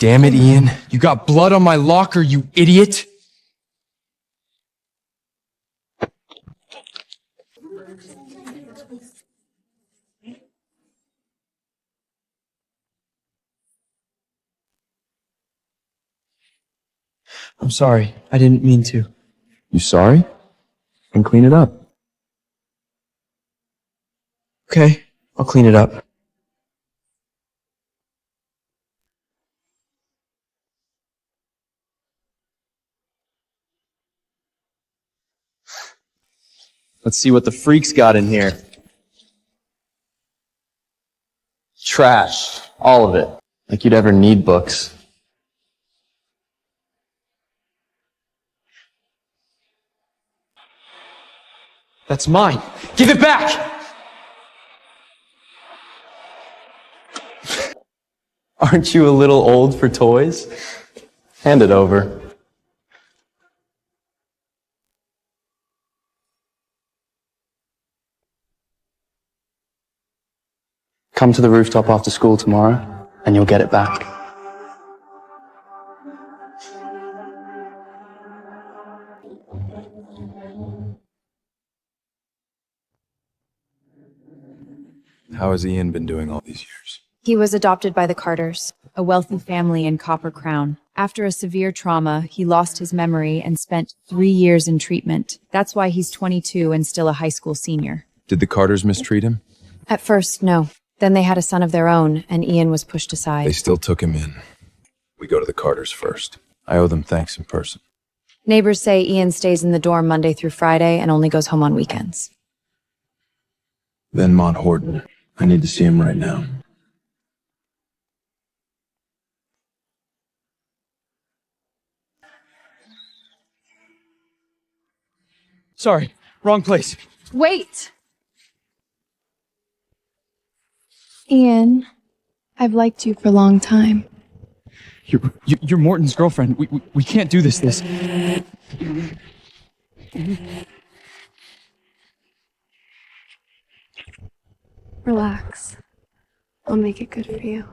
Damn it, Ian. You got blood on my locker, you idiot! I'm sorry. I didn't mean to. You sorry? Then clean it up. Okay, I'll clean it up. Let's see what the freaks got in here. Trash. All of it. Like you'd ever need books. That's mine. Give it back! Aren't you a little old for toys? Hand it over. Come to the rooftop after school tomorrow, and you'll get it back. How has Ian been doing all these years? He was adopted by the Carters, a wealthy family in Copper Crown. After a severe trauma, he lost his memory and spent 3 years in treatment. That's why he's 22 and still a high school senior. Did the Carters mistreat him? At first, no. Then they had a son of their own, and Ian was pushed aside. They still took him in. We go to the Carters first. I owe them thanks in person. Neighbors say Ian stays in the dorm Monday through Friday and only goes home on weekends. Then Mont Horton. I need to see him right now. Sorry, wrong place. Wait! Ian, I've liked you for a long time. You're Morton's girlfriend. We can't do this. Relax. I'll make it good for you.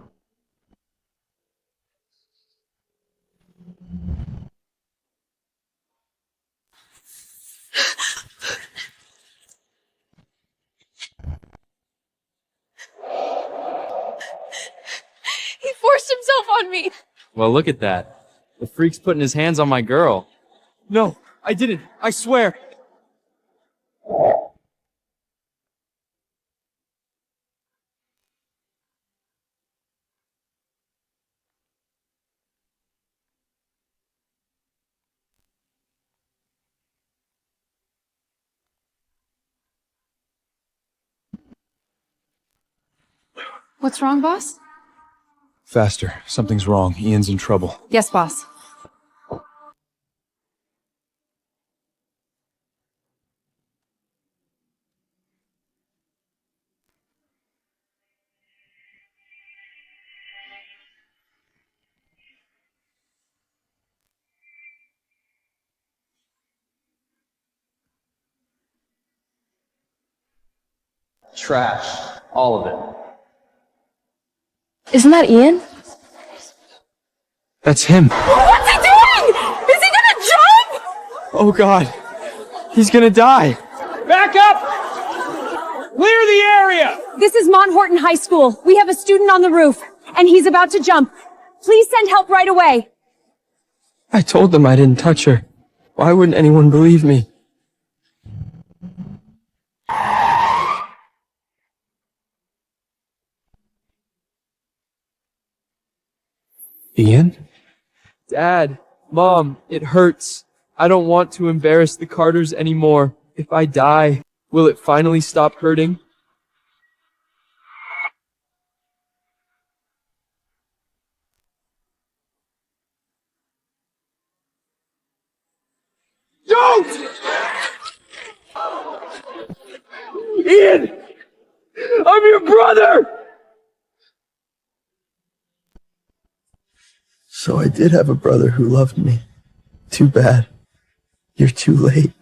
He forced himself on me! Well, look at that. The freak's putting his hands on my girl. No, I didn't. I swear. What's wrong, boss? Faster. Something's wrong. Ian's in trouble. Yes, boss. Trash. All of it. Isn't that Ian? That's him. What's he doing? Is he gonna jump? Oh God. He's gonna die. Back up! Clear the area! This is Mont Horton High School. We have a student on the roof, and he's about to jump. Please send help right away. I told them I didn't touch her. Why wouldn't anyone believe me? Ian? Dad, Mom, it hurts. I don't want to embarrass the Carters anymore. If I die, will it finally stop hurting? Don't! Ian! I'm your brother! So I did have a brother who loved me. Too bad. You're too late.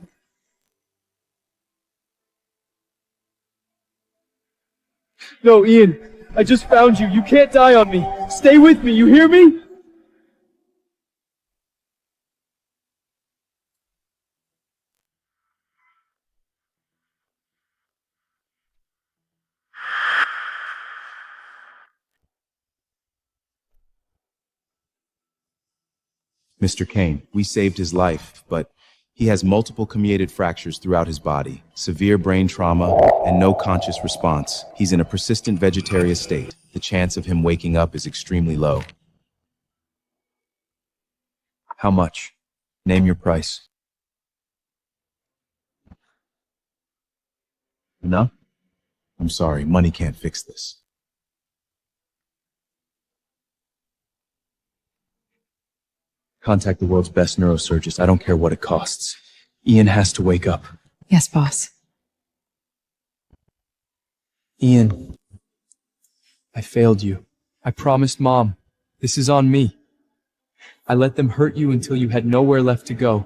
No, Ian. I just found you. You can't die on me. Stay with me. You hear me? Mr. Kane, we saved his life, but he has multiple commiated fractures throughout his body, severe brain trauma, and no conscious response. He's in a persistent vegetative state. The chance of him waking up is extremely low. How much? Name your price. Enough? I'm sorry, money can't fix this. Contact the world's best neurosurgeons. I don't care what it costs. Ian has to wake up. Yes, boss. Ian, I failed you. I promised Mom. This is on me. I let them hurt you until you had nowhere left to go.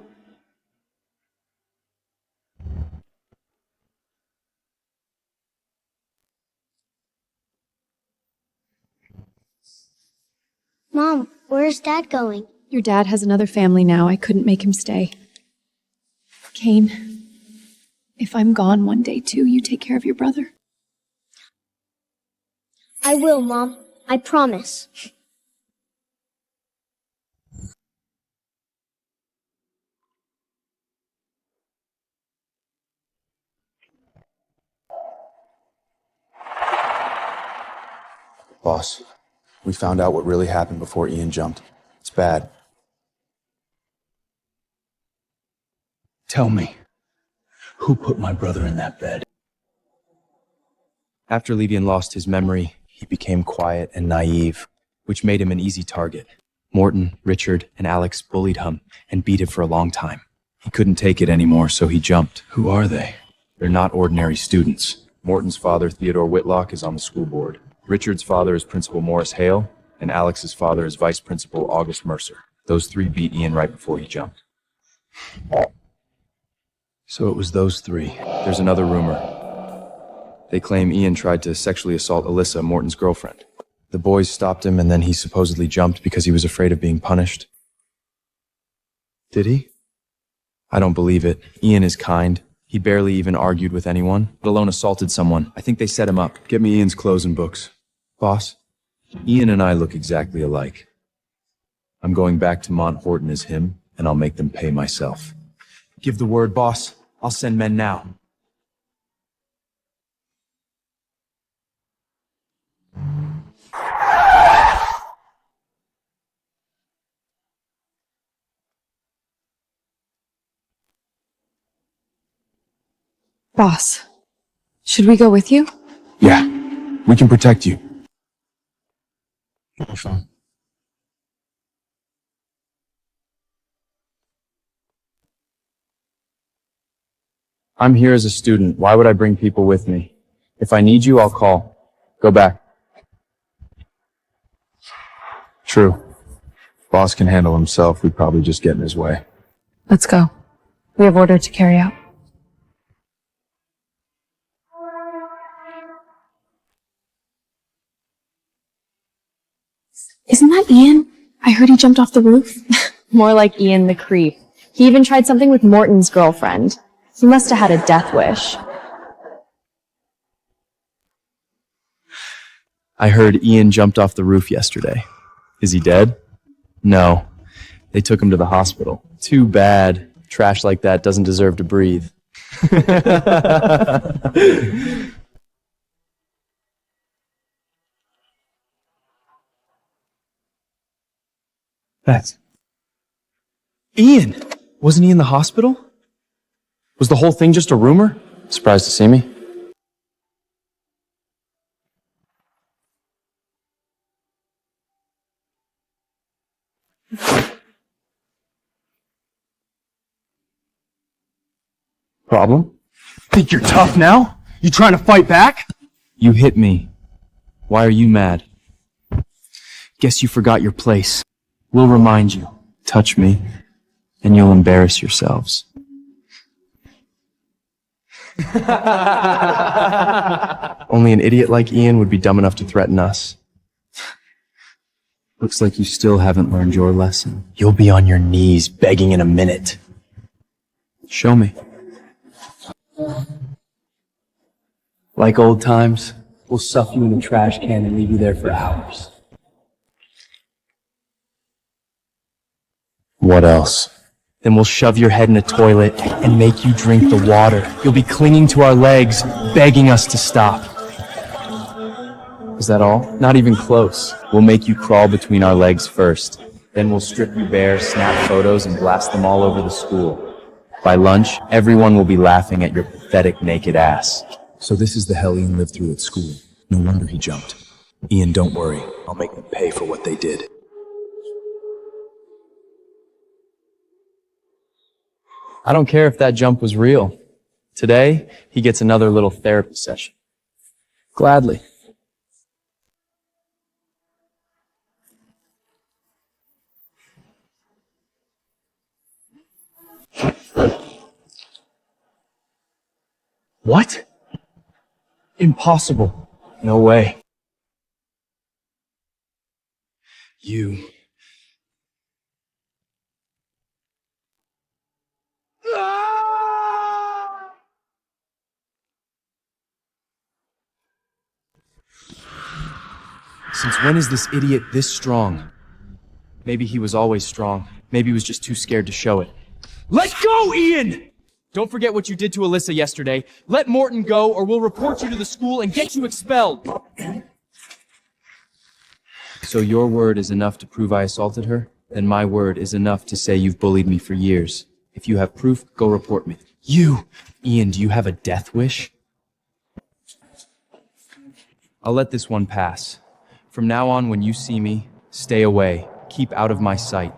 Mom, where's Dad going? Your dad has another family now. I couldn't make him stay. Kane, if I'm gone one day too, you take care of your brother. I will, Mom. I promise. Boss, we found out what really happened before Ian jumped. It's bad. Tell me, who put my brother in that bed? After Levian lost his memory, he became quiet and naive, which made him an easy target. Morton, Richard, and Alex bullied him and beat him for a long time. He couldn't take it anymore, so he jumped. Who are they? They're not ordinary students. Morton's father, Theodore Whitlock, is on the school board. Richard's father is Principal Morris Hale, and Alex's father is Vice Principal August Mercer. Those three beat Ian right before he jumped. So it was those three. There's another rumor. They claim Ian tried to sexually assault Alyssa, Morton's girlfriend. The boys stopped him, and then he supposedly jumped because he was afraid of being punished. Did he? I don't believe it. Ian is kind. He barely even argued with anyone, let alone assaulted someone. I think they set him up. Get me Ian's clothes and books. Boss, Ian and I look exactly alike. I'm going back to Mont Horton as him, and I'll make them pay myself. Give the word, boss. I'll send men now. Boss, should we go with you? Yeah, we can protect you. I'm here as a student. Why would I bring people with me? If I need you, I'll call. Go back. True. Boss can handle himself. We'd probably just get in his way. Let's go. We have order to carry out. Isn't that Ian? I heard he jumped off the roof. More like Ian the creep. He even tried something with Morton's girlfriend. He must have had a death wish. I heard Ian jumped off the roof yesterday. Is he dead? No. They took him to the hospital. Too bad. Trash like that doesn't deserve to breathe. That's... Ian! Wasn't he in the hospital? Was the whole thing just a rumor? Surprised to see me? Problem? Think you're tough now? You trying to fight back? You hit me. Why are you mad? Guess you forgot your place. We'll remind you. Touch me, and you'll embarrass yourselves. Only an idiot like Ian would be dumb enough to threaten us. Looks like you still haven't learned your lesson. You'll be on your knees begging in a minute. Show me. Like old times, we'll stuff you in a trash can and leave you there for hours. What else? Then we'll shove your head in a toilet and make you drink the water. You'll be clinging to our legs, begging us to stop. Is that all? Not even close. We'll make you crawl between our legs first. Then we'll strip you bare, snap photos, and blast them all over the school. By lunch, everyone will be laughing at your pathetic naked ass. So this is the hell Ian lived through at school. No wonder he jumped. Ian, don't worry. I'll make them pay for what they did. I don't care if that jump was real. Today, he gets another little therapy session. Gladly. What? Impossible. No way. You. Since when is this idiot this strong? Maybe he was always strong. Maybe he was just too scared to show it. Let go, Ian! Don't forget what you did to Alyssa yesterday. Let Morton go, or we'll report you to the school and get you expelled. So your word is enough to prove I assaulted her? Then my word is enough to say you've bullied me for years. If you have proof, go report me. You! Ian, do you have a death wish? I'll let this one pass. From now on, when you see me, stay away. Keep out of my sight.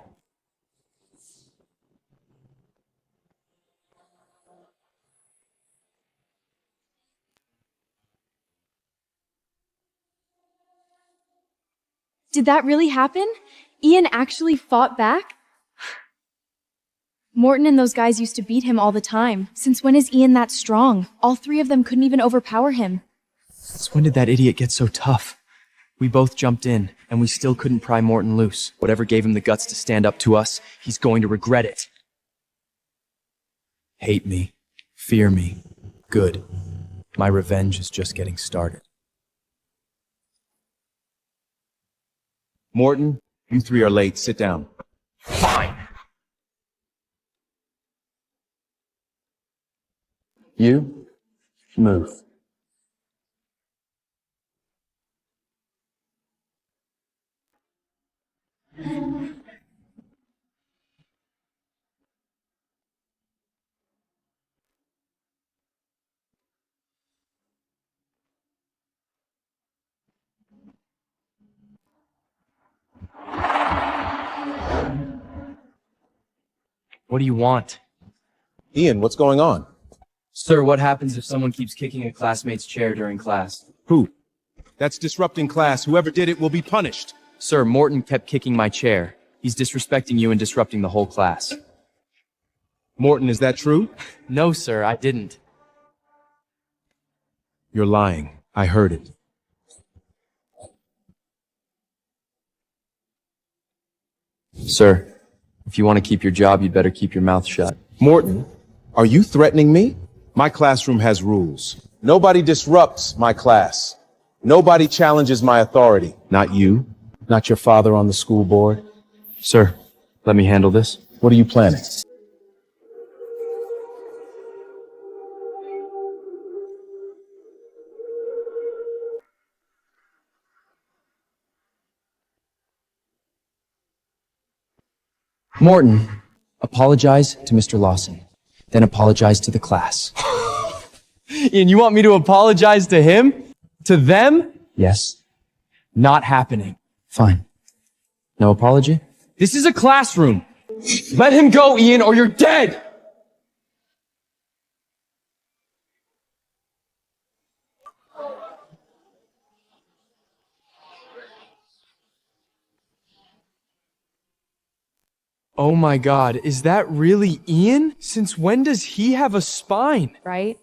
Did that really happen? Ian actually fought back? Morton and those guys used to beat him all the time. Since when is Ian that strong? All three of them couldn't even overpower him. Since when did that idiot get so tough? We both jumped in, and we still couldn't pry Morton loose. Whatever gave him the guts to stand up to us, he's going to regret it. Hate me. Fear me. Good. My revenge is just getting started. Morton, you three are late. Sit down. Fine. You? Move. What do you want? Ian, what's going on? Sir, what happens if someone keeps kicking a classmate's chair during class? Who? That's disrupting class. Whoever did it will be punished. Sir, Morton kept kicking my chair. He's disrespecting you and disrupting the whole class. Morton, is that true? No, sir, I didn't. You're lying. I heard it. Sir, if you want to keep your job, you'd better keep your mouth shut. Morton, are you threatening me? My classroom has rules. Nobody disrupts my class. Nobody challenges my authority. Not you. Not your father on the school board. Sir, let me handle this. What are you planning? Morton, apologize to Mr. Lawson. Then apologize to the class. Ian, you want me to apologize to him? To them? Yes. Not happening. Fine. No apology? This is a classroom. Let him go, Ian, or you're dead! Oh my god, is that really Ian? Since when does he have a spine? Right?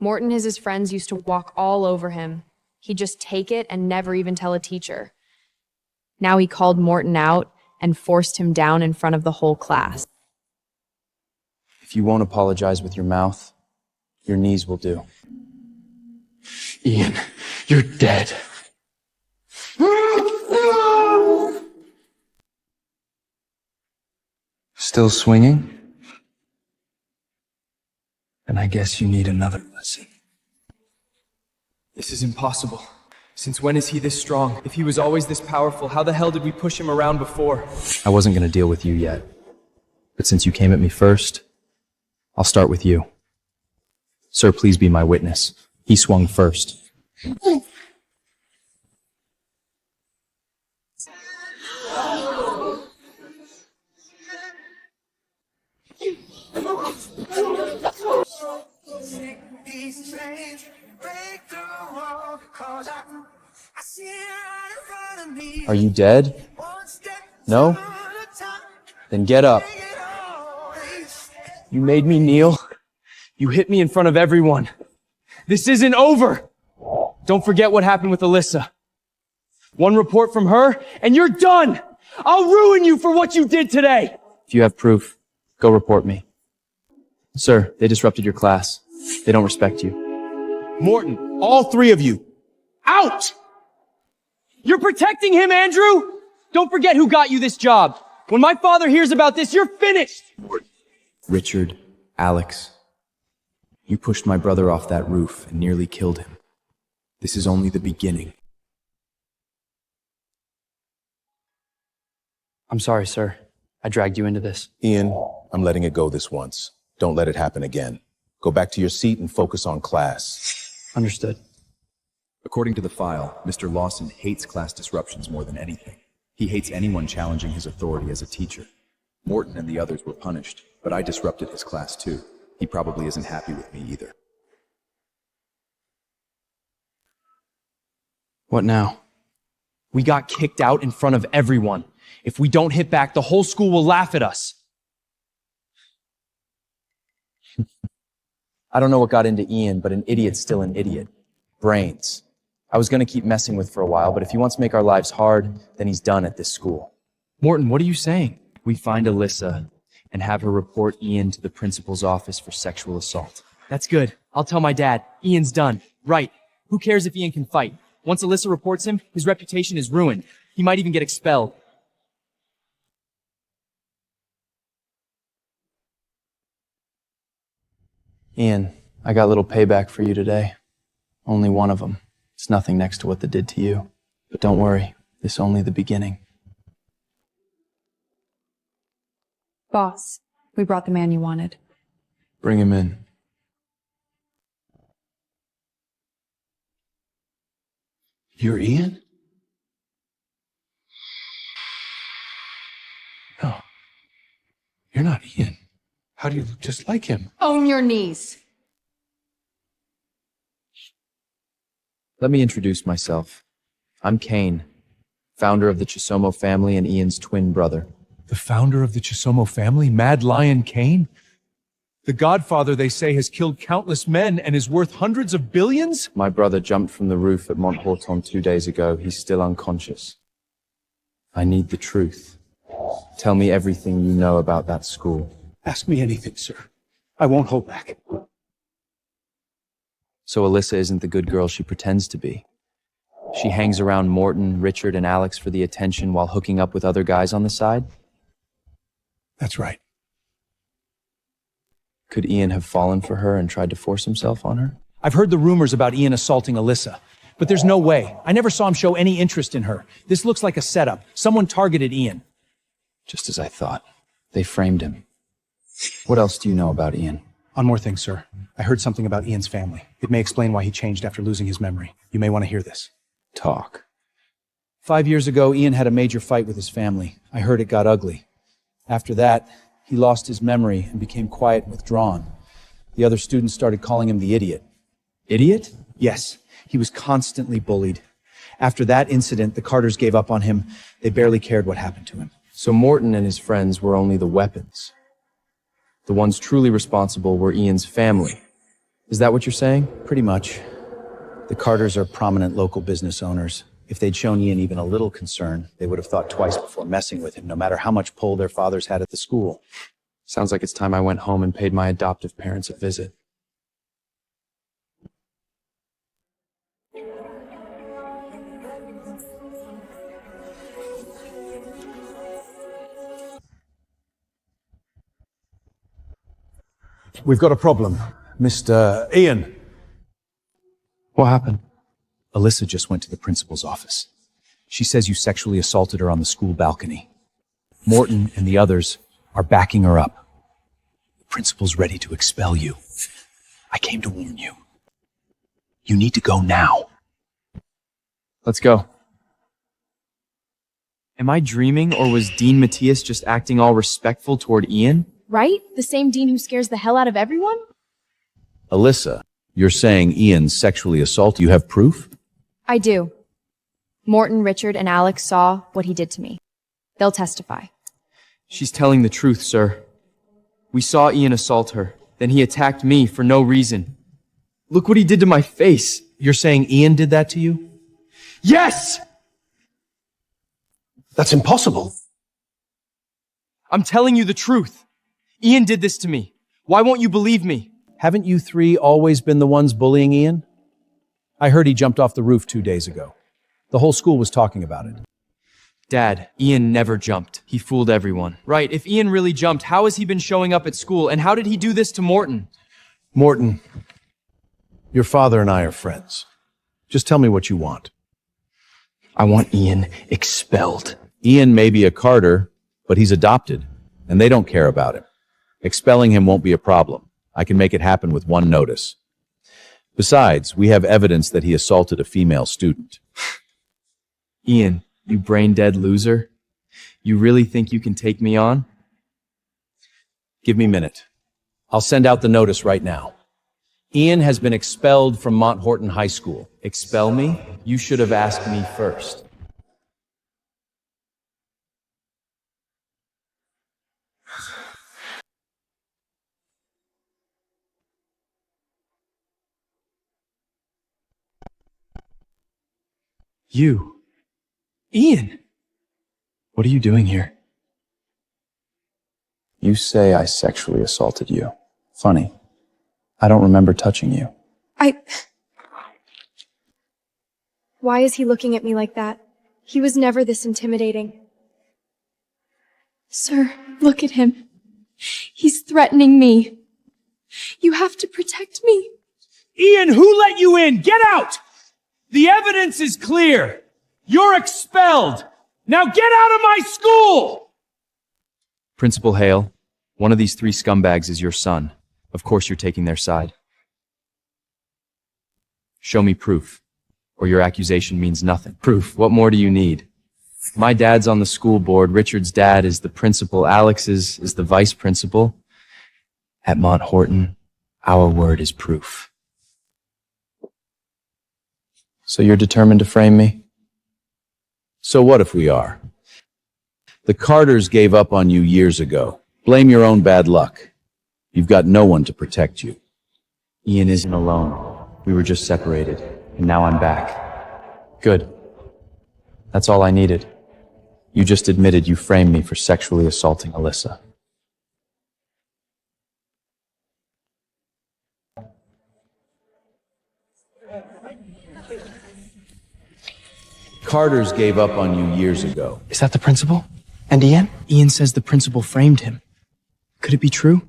Morton and his friends used to walk all over him. He'd just take it and never even tell a teacher. Now he called Morton out and forced him down in front of the whole class. If you won't apologize with your mouth, your knees will do. Ian, you're dead. Still swinging? Then I guess you need another lesson. This is impossible. Since when is he this strong? If he was always this powerful, how the hell did we push him around before? I wasn't gonna deal with you yet. But since you came at me first, I'll start with you. Sir, please be my witness. He swung first. Are you dead? No? Then get up. You made me kneel. You hit me in front of everyone. This isn't over. Don't forget what happened with Alyssa. One report from her, and you're done! I'll ruin you for what you did today! If you have proof, go report me. Sir, they disrupted your class. They don't respect you. Morton, all three of you, out! You're protecting him, Andrew! Don't forget who got you this job. When my father hears about this, you're finished! Richard, Alex, you pushed my brother off that roof and nearly killed him. This is only the beginning. I'm sorry, sir. I dragged you into this. Ian, I'm letting it go this once. Don't let it happen again. Go back to your seat and focus on class. Understood. According to the file, Mr. Lawson hates class disruptions more than anything. He hates anyone challenging his authority as a teacher. Morton and the others were punished, but I disrupted his class too. He probably isn't happy with me either. What now? We got kicked out in front of everyone. If we don't hit back, the whole school will laugh at us. I don't know what got into Ian, but an idiot's still an idiot. Brains. I was gonna keep messing with for a while, but if he wants to make our lives hard, then he's done at this school. Morton, what are you saying? We find Alyssa and have her report Ian to the principal's office for sexual assault. That's good. I'll tell my dad. Ian's done. Right. Who cares if Ian can fight? Once Alyssa reports him, his reputation is ruined. He might even get expelled. Ian, I got a little payback for you today. Only one of them. It's nothing next to what they did to you. But don't worry, this is only the beginning. Boss, we brought the man you wanted. Bring him in. You're Ian? No. You're not Ian. How do you look just like him? Own your knees. Let me introduce myself. I'm Kane, founder of the Chisomo family and Ian's twin brother. The founder of the Chisomo family, Mad Lion Kane? The Godfather, they say, has killed countless men and is worth hundreds of billions? My brother jumped from the roof at Montporton 2 days ago. He's still unconscious. I need the truth. Tell me everything you know about that school. Ask me anything, sir. I won't hold back. So Alyssa isn't the good girl she pretends to be. She hangs around Morton, Richard, and Alex for the attention while hooking up with other guys on the side? That's right. Could Ian have fallen for her and tried to force himself on her? I've heard the rumors about Ian assaulting Alyssa, but there's no way. I never saw him show any interest in her. This looks like a setup. Someone targeted Ian. Just as I thought. They framed him. What else do you know about Ian? One more thing, sir. I heard something about Ian's family. It may explain why he changed after losing his memory. You may want to hear this. Talk. 5 years ago, Ian had a major fight with his family. I heard it got ugly. After that, he lost his memory and became quiet and withdrawn. The other students started calling him the idiot. Idiot? Yes. He was constantly bullied. After that incident, the Carters gave up on him. They barely cared what happened to him. So Morton and his friends were only the weapons. The ones truly responsible were Ian's family. Is that what you're saying? Pretty much. The Carters are prominent local business owners. If they'd shown Ian even a little concern, they would have thought twice before messing with him, no matter how much pull their fathers had at the school. Sounds like it's time I went home and paid my adoptive parents a visit. We've got a problem. Mr. Ian. What happened? Alyssa just went to the principal's office. She says you sexually assaulted her on the school balcony. Morton and the others are backing her up. The principal's ready to expel you. I came to warn you. You need to go now. Let's go. Am I dreaming, or was Dean Matthias just acting all respectful toward Ian? Right? The same dean who scares the hell out of everyone? Alyssa, you're saying Ian sexually assaulted you. Have proof? I do. Morton, Richard, and Alex saw what he did to me. They'll testify. She's telling the truth, sir. We saw Ian assault her. Then he attacked me for no reason. Look what he did to my face. You're saying Ian did that to you? Yes! That's impossible. I'm telling you the truth. Ian did this to me. Why won't you believe me? Haven't you three always been the ones bullying Ian? I heard he jumped off the roof 2 days ago. The whole school was talking about it. Dad, Ian never jumped. He fooled everyone. Right, if Ian really jumped, how has he been showing up at school, and how did he do this to Morton? Morton, your father and I are friends. Just tell me what you want. I want Ian expelled. Ian may be a Carter, but he's adopted, and they don't care about him. Expelling him won't be a problem. I can make it happen with one notice. Besides, we have evidence that he assaulted a female student. Ian, you brain-dead loser. You really think you can take me on? Give me a minute. I'll send out the notice right now. Ian has been expelled from Mount Horton High School. Expel me? You should have asked me first. You. Ian! What are you doing here? You say I sexually assaulted you. Funny. I don't remember touching you. Why is he looking at me like that? He was never this intimidating. Sir, look at him. He's threatening me. You have to protect me. Ian, who let you in? Get out! The evidence is clear. You're expelled. Now get out of my school! Principal Hale, one of these three scumbags is your son. Of course you're taking their side. Show me proof, or your accusation means nothing. Proof, what more do you need? My dad's on the school board, Richard's dad is the principal, Alex's is the vice principal. At Mount Horton, our word is proof. So you're determined to frame me? So what if we are? The Carters gave up on you years ago. Blame your own bad luck. You've got no one to protect you. Ian isn't alone. We were just separated, and now I'm back. Good. That's all I needed. You just admitted you framed me for sexually assaulting Alyssa. Carters gave up on you years ago. Is that the principal? And Ian? Ian says the principal framed him. Could it be true?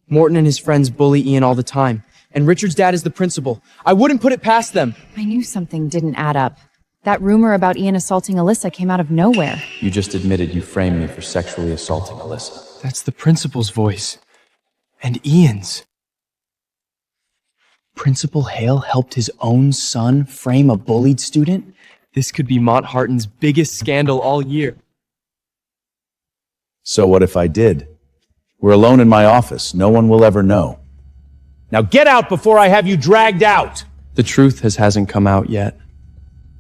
Morton and his friends bully Ian all the time, and Richard's dad is the principal. I wouldn't put it past them. I knew something didn't add up. That rumor about Ian assaulting Alyssa came out of nowhere. You just admitted you framed me for sexually assaulting Alyssa. That's the principal's voice. And Ian's. Principal Hale helped his own son frame a bullied student? This could be Mont Harton's biggest scandal all year. So what if I did? We're alone in my office. No one will ever know. Now get out before I have you dragged out! The truth hasn't come out yet.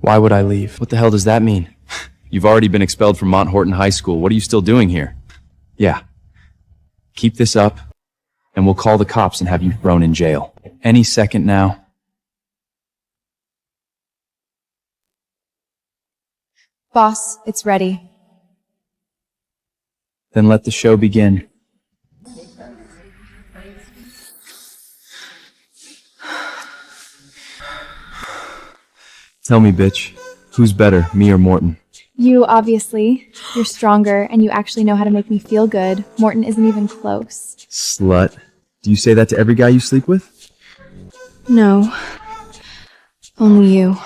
Why would I leave? What the hell does that mean? You've already been expelled from Mount Horton High School. What are you still doing here? Yeah. Keep this up, and we'll call the cops and have you thrown in jail. Any second now. Boss, it's ready. Then let the show begin. Tell me, bitch, who's better, me or Morton? You, obviously. You're stronger, and you actually know how to make me feel good. Morton isn't even close. Slut. Do Do you say that to every guy you sleep with? No. Only you.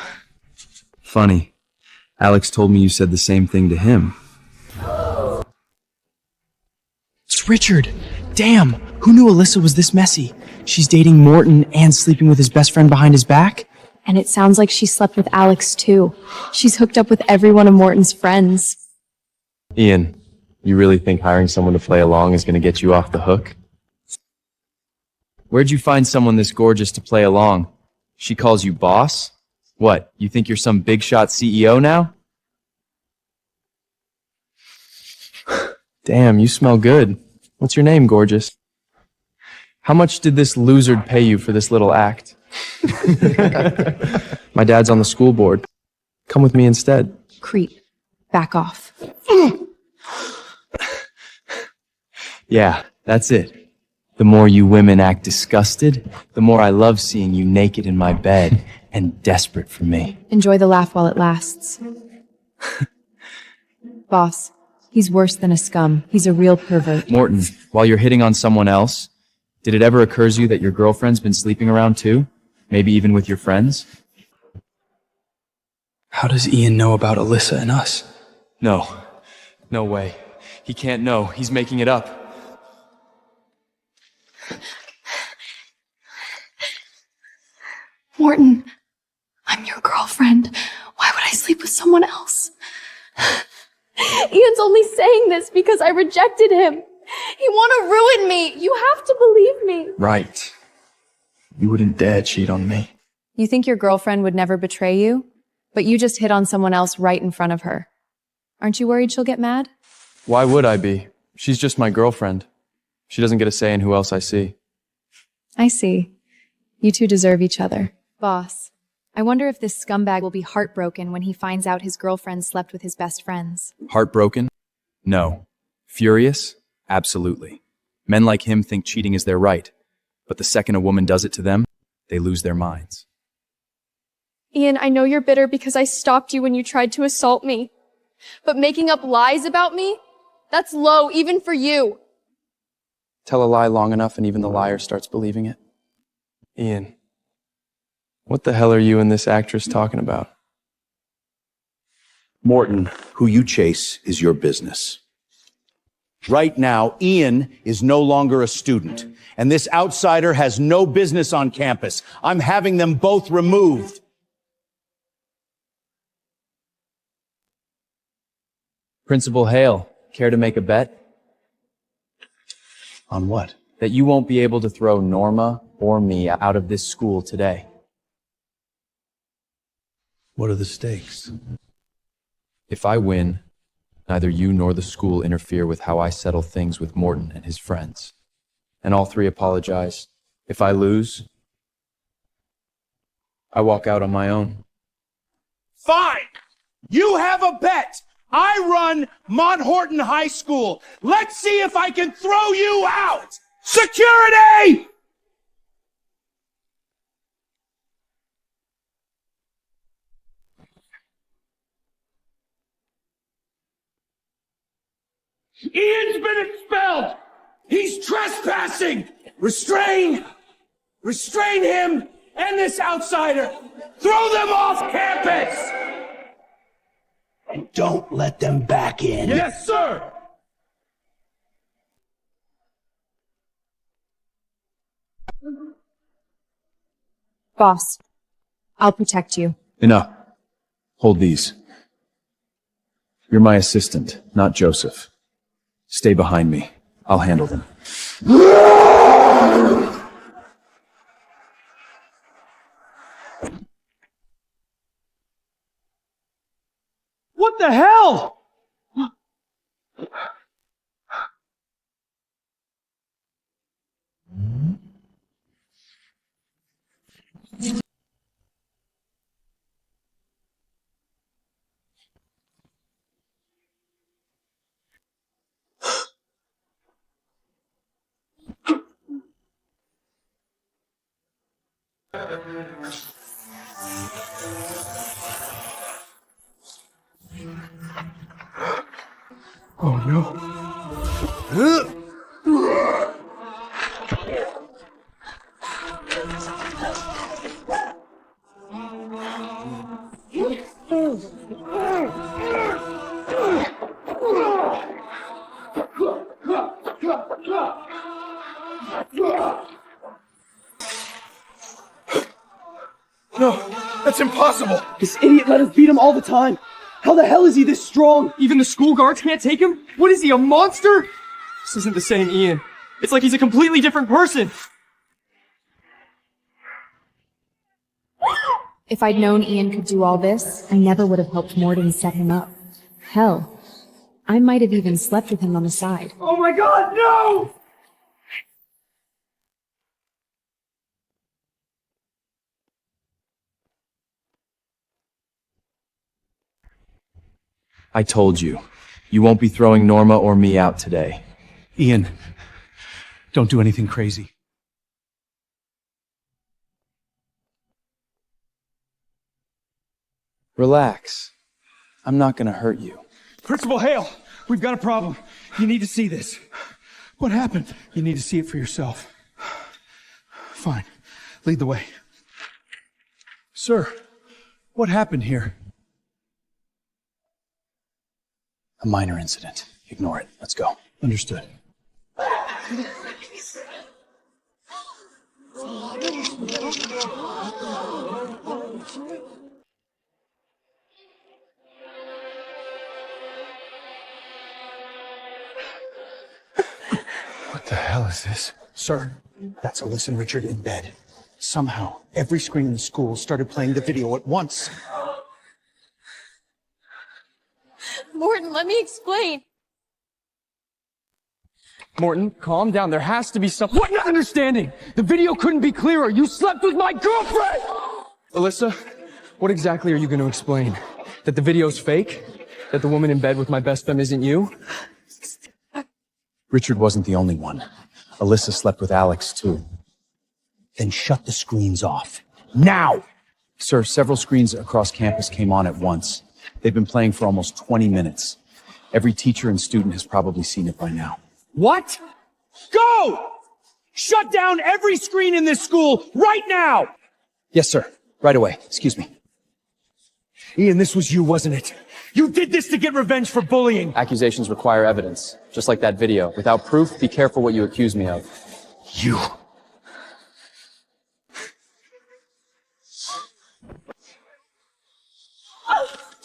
Funny. Alex told me you said the same thing to him. It's Richard! Damn! Who knew Alyssa was this messy? She's dating Morton and sleeping with his best friend behind his back? And it sounds like she slept with Alex too. She's hooked up with every one of Morton's friends. Ian, you really think hiring someone to play along is going to get you off the hook? Where'd you find someone this gorgeous to play along? She calls you boss? What, you think you're some big shot CEO now? Damn, you smell good. What's your name, gorgeous? How much did this loser pay you for this little act? My dad's on the school board. Come with me instead. Creep. Back off. Yeah, that's it. The more you women act disgusted, the more I love seeing you naked in my bed and desperate for me. Enjoy the laugh while it lasts. Boss, he's worse than a scum. He's a real pervert. Morton, while you're hitting on someone else, did it ever occur to you that your girlfriend's been sleeping around too? Maybe even with your friends? How does Ian know about Alyssa and us? No. No way. He can't know. He's making it up. Morton, I'm your girlfriend. Why would I sleep with someone else? Ian's only saying this because I rejected him. He want to ruin me. You have to believe me. Right. You wouldn't dare cheat on me. You think your girlfriend would never betray you? But you just hit on someone else right in front of her. Aren't you worried she'll get mad? Why would I be? She's just my girlfriend. She doesn't get a say in who else I see. I see. You two deserve each other. Boss, I wonder if this scumbag will be heartbroken when he finds out his girlfriend slept with his best friends. Heartbroken? No. Furious? Absolutely. Men like him think cheating is their right. But the second a woman does it to them, they lose their minds. Ian, I know you're bitter because I stopped you when you tried to assault me. But making up lies about me? That's low, even for you. Tell a lie long enough and even the liar starts believing it. Ian, what the hell are you and this actress talking about? Morton, who you chase is your business. Right now, Ian is no longer a student, and this outsider has no business on campus. I'm having them both removed. Principal Hale, care to make a bet? On what? That you won't be able to throw Norma or me out of this school today. What are the stakes? If I win, neither you nor the school interfere with how I settle things with Morton and his friends. And all three apologize. If I lose, I walk out on my own. Fine! You have a bet! I run Mont Horton High School. Let's see if I can throw you out! Security! Ian's been expelled! He's trespassing! Restrain him and this outsider! Throw them off campus! And don't let them back in. Yes, sir! Boss, I'll protect you. Enough. Hold these. You're my assistant, not Joseph. Stay behind me. I'll handle them. What the hell? Oh no. No, that's impossible. This idiot let us beat him all the time. How the hell is he this strong? Even the school guards can't take him? What is he, a monster? This isn't the same Ian. It's like he's a completely different person. If I'd known Ian could do all this, I never would have helped Morton set him up. Hell, I might have even slept with him on the side. Oh my god, no! I told you. You won't be throwing Norma or me out today. Ian, don't do anything crazy. Relax. I'm not gonna hurt you. Principal Hale, we've got a problem. You need to see this. What happened? You need to see it for yourself. Fine. Lead the way. Sir, what happened here? A minor incident. Ignore it. Let's go. Understood. What the hell is this? Sir, that's Alyssa and Richard in bed. Somehow, every screen in the school started playing the video at once. Morton, let me explain. Morton, calm down. There has to be some— What not understanding? The video couldn't be clearer. You slept with my girlfriend! Alyssa, what exactly are you going to explain? That the video's fake? That the woman in bed with my best friend isn't you? Richard wasn't the only one. Alyssa slept with Alex, too. Then shut the screens off. Now! Sir, several screens across campus came on at once. They've been playing for almost 20 minutes. Every teacher and student has probably seen it by now. What? Go! Shut down every screen in this school right now! Yes, sir. Right away. Excuse me. Ian, this was you, wasn't it? You did this to get revenge for bullying! Accusations require evidence, just like that video. Without proof, be careful what you accuse me of. You.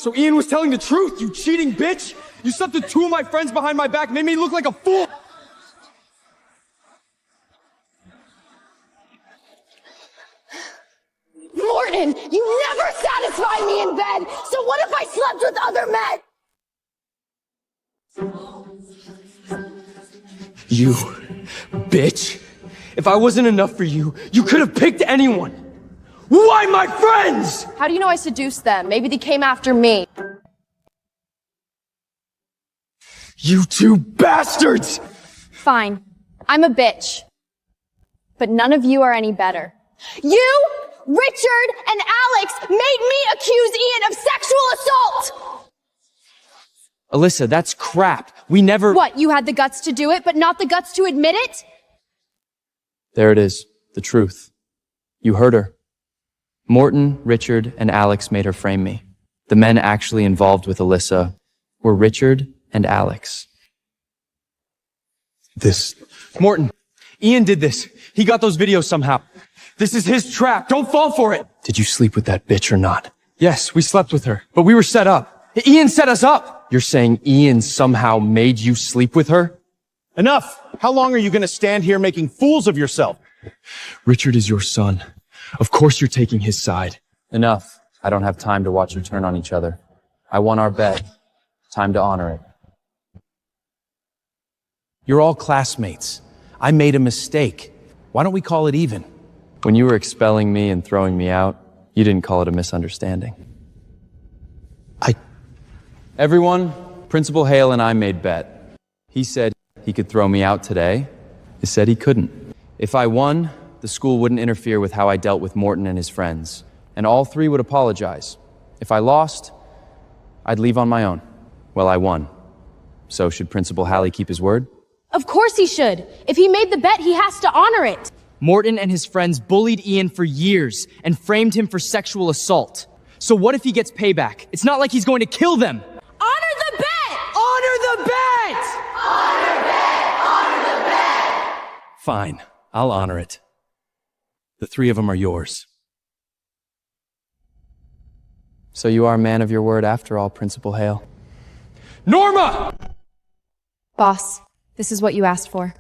So Ian was telling the truth, you cheating bitch! You slept with two of my friends behind my back, made me look like a fool! Morton, you never satisfy me in bed, so what if I slept with other men? You bitch! If I wasn't enough for you, you could have picked anyone! Why my friends? How do you know I seduced them? Maybe they came after me. You two bastards! Fine. I'm a bitch. But none of you are any better. You, Richard, and Alex made me accuse Ian of sexual assault! Alyssa, that's crap. We never— What, you had the guts to do it, but not the guts to admit it? There it is, the truth. You heard her. Morton, Richard, and Alex made her frame me. The men actually involved with Alyssa were Richard and Alex. Morton, Ian did this. He got those videos somehow. This is his trap. Don't fall for it. Did you sleep with that bitch or not? Yes, we slept with her, but we were set up. Ian set us up. You're saying Ian somehow made you sleep with her? Enough! How long are you gonna stand here making fools of yourself? Richard is your son. Of course you're taking his side. Enough. I don't have time to watch you turn on each other. I won our bet. Time to honor it. You're all classmates. I made a mistake. Why don't we call it even? When you were expelling me and throwing me out, you didn't call it a misunderstanding. Everyone, Principal Hale and I made bet. He said he could throw me out today. He said he couldn't. If I won, the school wouldn't interfere with how I dealt with Morton and his friends, and all three would apologize. If I lost, I'd leave on my own. Well, I won. So should Principal Halley keep his word? Of course he should. If he made the bet, he has to honor it. Morton and his friends bullied Ian for years and framed him for sexual assault. So what if he gets payback? It's not like he's going to kill them. Honor the bet! Honor the bet! Honor bet! Honor the bet! Fine. I'll honor it. The three of them are yours. So you are a man of your word after all, Principal Hale. Norma! Boss, this is what you asked for.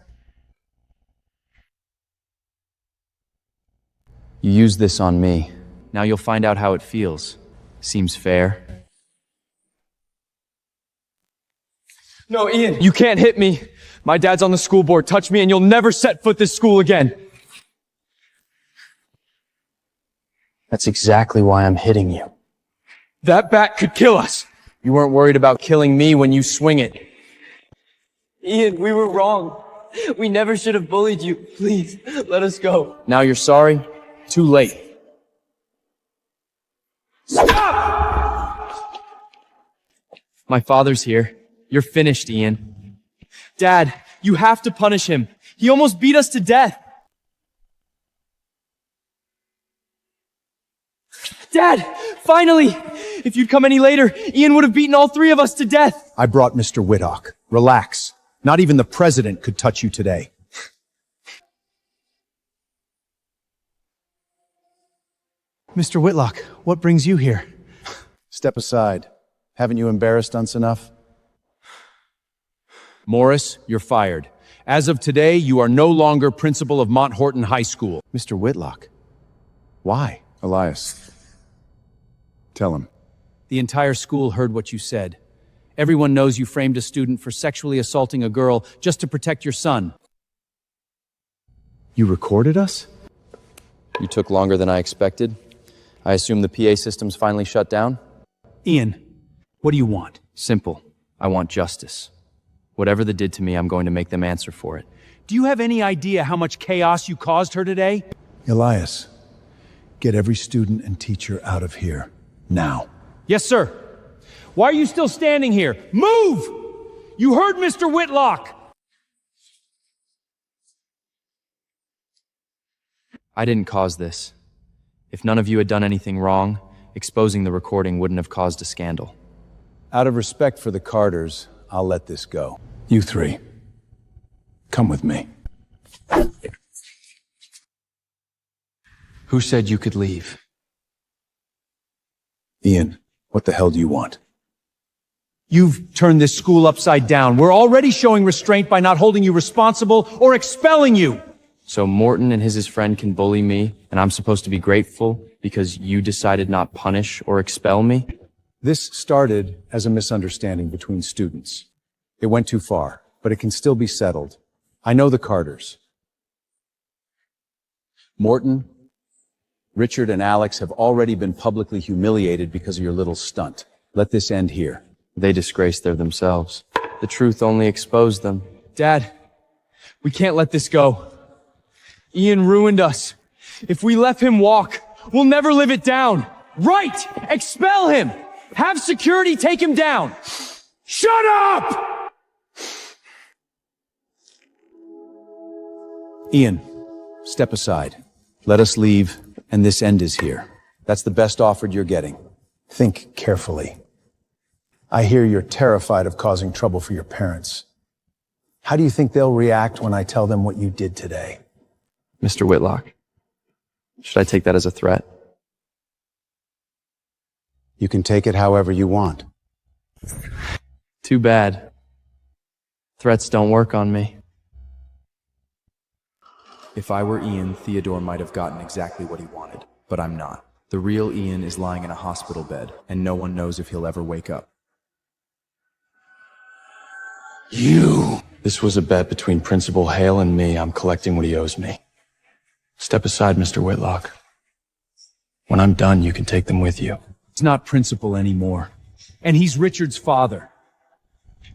You used this on me. Now you'll find out how it feels. Seems fair. No, Ian, you can't hit me. My dad's on the school board. Touch me and you'll never set foot this school again. That's exactly why I'm hitting you. That bat could kill us. You weren't worried about killing me when you swing it. Ian, we were wrong. We never should have bullied you. Please, let us go. Now you're sorry? Too late. Stop! My father's here. You're finished, Ian. Dad, you have to punish him. He almost beat us to death. Dad, finally! If you'd come any later, Ian would have beaten all three of us to death. I brought Mr. Whitlock. Relax. Not even the president could touch you today. Mr. Whitlock, what brings you here? Step aside. Haven't you embarrassed us enough? Morris, you're fired. As of today, you are no longer principal of Mont Horton High School. Mr. Whitlock. Why? Elias. Tell him. The entire school heard what you said. Everyone knows you framed a student for sexually assaulting a girl just to protect your son. You recorded us? You took longer than I expected. I assume the PA system's finally shut down? Ian, what do you want? Simple. I want justice. Whatever they did to me, I'm going to make them answer for it. Do you have any idea how much chaos you caused her today? Elias, get every student and teacher out of here. Now. Yes, sir. Why are you still standing here? Move! You heard Mr. Whitlock! I didn't cause this. If none of you had done anything wrong, exposing the recording wouldn't have caused a scandal. Out of respect for the Carters, I'll let this go. You three, come with me. Who said you could leave? Ian, what the hell do you want? You've turned this school upside down. We're already showing restraint by not holding you responsible or expelling you. So Morton and his friend can bully me, and I'm supposed to be grateful because you decided not punish or expel me? This started as a misunderstanding between students. It went too far, but it can still be settled. I know the Carters. Morton, Richard, and Alex have already been publicly humiliated because of your little stunt. Let this end here. They disgraced their themselves. The truth only exposed them. Dad, we can't let this go. Ian ruined us. If we let him walk, we'll never live it down. Right! Expel him! Have security take him down! Shut up! Ian, step aside. Let us leave, and this end is here. That's the best offer you're getting. Think carefully. I hear you're terrified of causing trouble for your parents. How do you think they'll react when I tell them what you did today? Mr. Whitlock, should I take that as a threat? You can take it however you want. Too bad. Threats don't work on me. If I were Ian, Theodore might have gotten exactly what he wanted, but I'm not. The real Ian is lying in a hospital bed, and no one knows if he'll ever wake up. You! This was a bet between Principal Hale and me. I'm collecting what he owes me. Step aside, Mr. Whitlock. When I'm done, you can take them with you. He's not principal anymore, and he's Richard's father.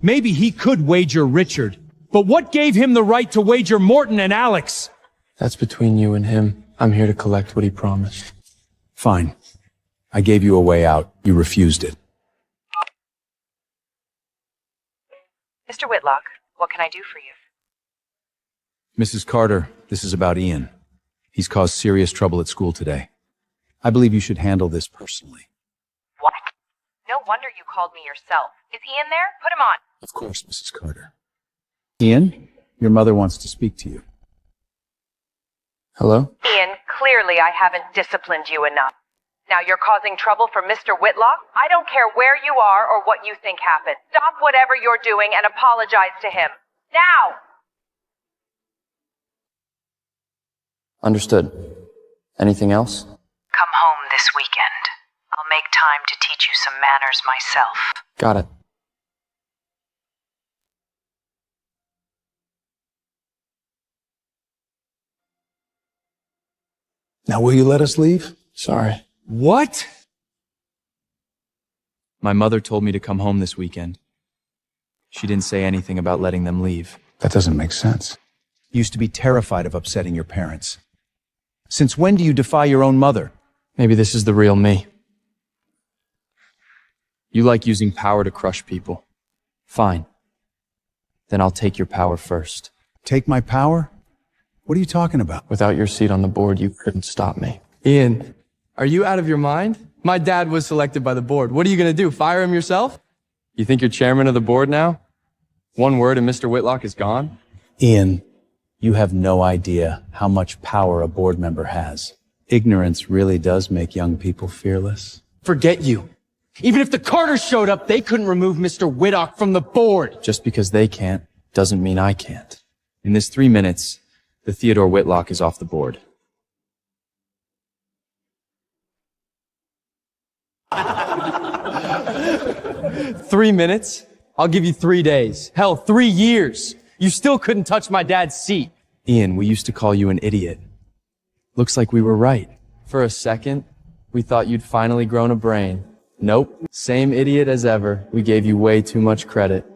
Maybe he could wager Richard, but what gave him the right to wager Morton and Alex? That's between you and him. I'm here to collect what he promised. Fine. I gave you a way out. You refused it. Mr. Whitlock, what can I do for you? Mrs. Carter, this is about Ian. He's caused serious trouble at school today. I believe you should handle this personally. What? No wonder you called me yourself. Is he in there? Put him on. Of course, Mrs. Carter. Ian, your mother wants to speak to you. Hello? Ian, clearly I haven't disciplined you enough. Now you're causing trouble for Mr. Whitlock? I don't care where you are or what you think happened. Stop whatever you're doing and apologize to him. Now! Understood. Anything else? Come home this weekend. I'll make time to teach you some manners myself. Got it. Now, will you let us leave? Sorry. What? My mother told me to come home this weekend. She didn't say anything about letting them leave. That doesn't make sense. You used to be terrified of upsetting your parents. Since when do you defy your own mother? Maybe this is the real me. You like using power to crush people. Fine. Then I'll take your power first. Take my power? What are you talking about? Without your seat on the board, you couldn't stop me. Ian, are you out of your mind? My dad was selected by the board. What are you gonna do, fire him yourself? You think you're chairman of the board now? One word and Mr. Whitlock is gone? Ian, you have no idea how much power a board member has. Ignorance really does make young people fearless. Forget you. Even if the Carters showed up, they couldn't remove Mr. Whitlock from the board. Just because they can't, doesn't mean I can't. In this 3 minutes, the Theodore Whitlock is off the board. Three minutes? I'll give you 3 days. Hell, 3 years. You still couldn't touch my dad's seat. Ian, we used to call you an idiot. Looks like we were right. For a second, we thought you'd finally grown a brain. Nope. Same idiot as ever. We gave you way too much credit.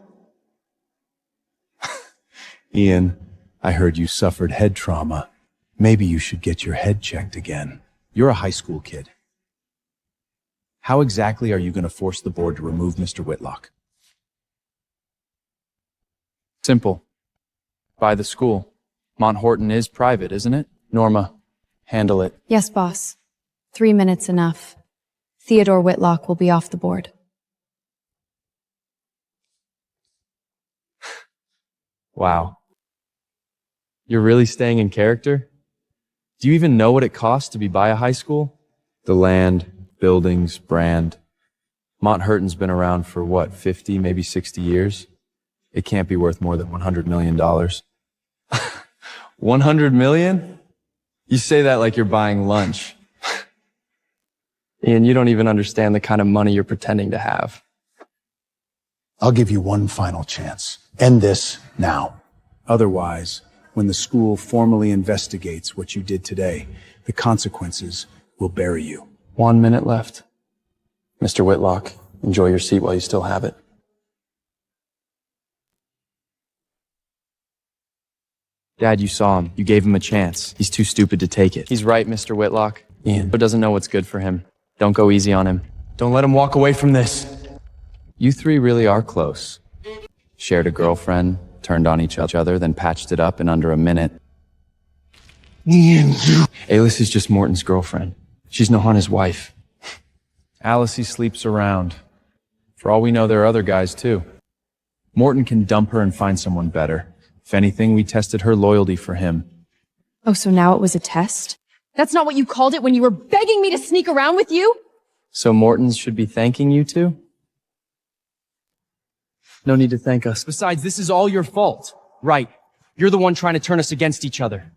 Ian, I heard you suffered head trauma. Maybe you should get your head checked again. You're a high school kid. How exactly are you going to force the board to remove Mr. Whitlock? Simple. By the school. Mont Horton is private, isn't it? Norma, handle it. Yes, boss. 3 minutes enough. Theodore Whitlock will be off the board. Wow. You're really staying in character? Do you even know what it costs to be by a high school? The land, buildings, brand. Mont Horton's been around for what, 50, maybe 60 years? It can't be worth more than $100 million. 100 million? You say that like you're buying lunch. Ian, you don't even understand the kind of money you're pretending to have. I'll give you one final chance. End this now. Otherwise, when the school formally investigates what you did today, the consequences will bury you. 1 minute left. Mr. Whitlock, enjoy your seat while you still have it. Dad, you saw him. You gave him a chance. He's too stupid to take it. He's right, Mr. Whitlock. Ian. But doesn't know what's good for him. Don't go easy on him. Don't let him walk away from this. You three really are close. Shared a girlfriend, turned on each other, then patched it up in under a minute. Alice is just Morton's girlfriend. She's Nohana's wife. Alice sleeps around. For all we know, there are other guys too. Morton can dump her and find someone better. If anything, we tested her loyalty for him. Oh, so now it was a test? That's not what you called it when you were begging me to sneak around with you? So Morton's should be thanking you two? No need to thank us. Besides, this is all your fault. Right. You're the one trying to turn us against each other.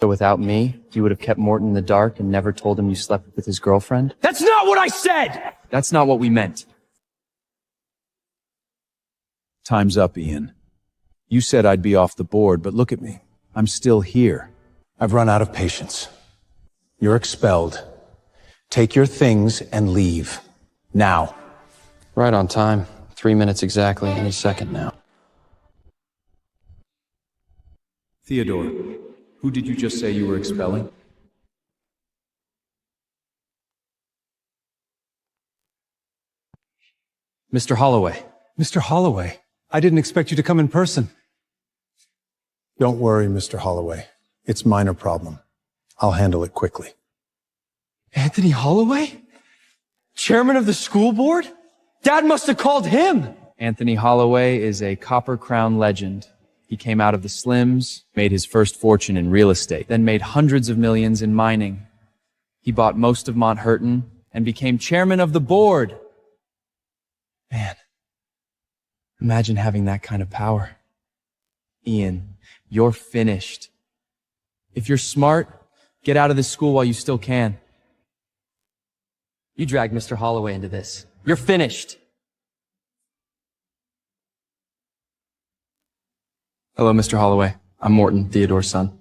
So without me, you would have kept Morton in the dark and never told him you slept with his girlfriend? That's not what I said! That's not what we meant. Time's up, Ian. You said I'd be off the board, but look at me. I'm still here. I've run out of patience. You're expelled. Take your things and leave. Now. Right on time. 3 minutes exactly, any second now. Theodore, who did you just say you were expelling? Mr. Holloway. Mr. Holloway, I didn't expect you to come in person. Don't worry, Mr. Holloway. It's minor problem. I'll handle it quickly. Anthony Holloway? Chairman of the school board? Dad must have called him! Anthony Holloway is a Copper Crown legend. He came out of the Slims, made his first fortune in real estate, then made hundreds of millions in mining. He bought most of Mount Hurton and became chairman of the board. Man, imagine having that kind of power. Ian, you're finished. If you're smart, get out of this school while you still can. You dragged Mr. Holloway into this. You're finished. Hello, Mr. Holloway. I'm Morton, Theodore's son.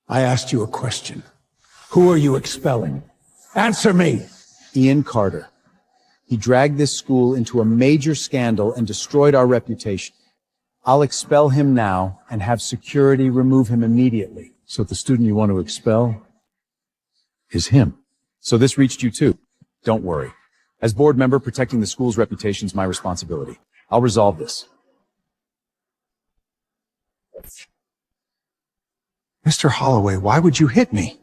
I asked you a question. Who are you expelling? Answer me! Ian Carter. He dragged this school into a major scandal and destroyed our reputation. I'll expel him now and have security remove him immediately. So the student you want to expel is him. So this reached you too. Don't worry. As board member, protecting the school's reputation is my responsibility. I'll resolve this. Mr. Holloway, why would you hit me?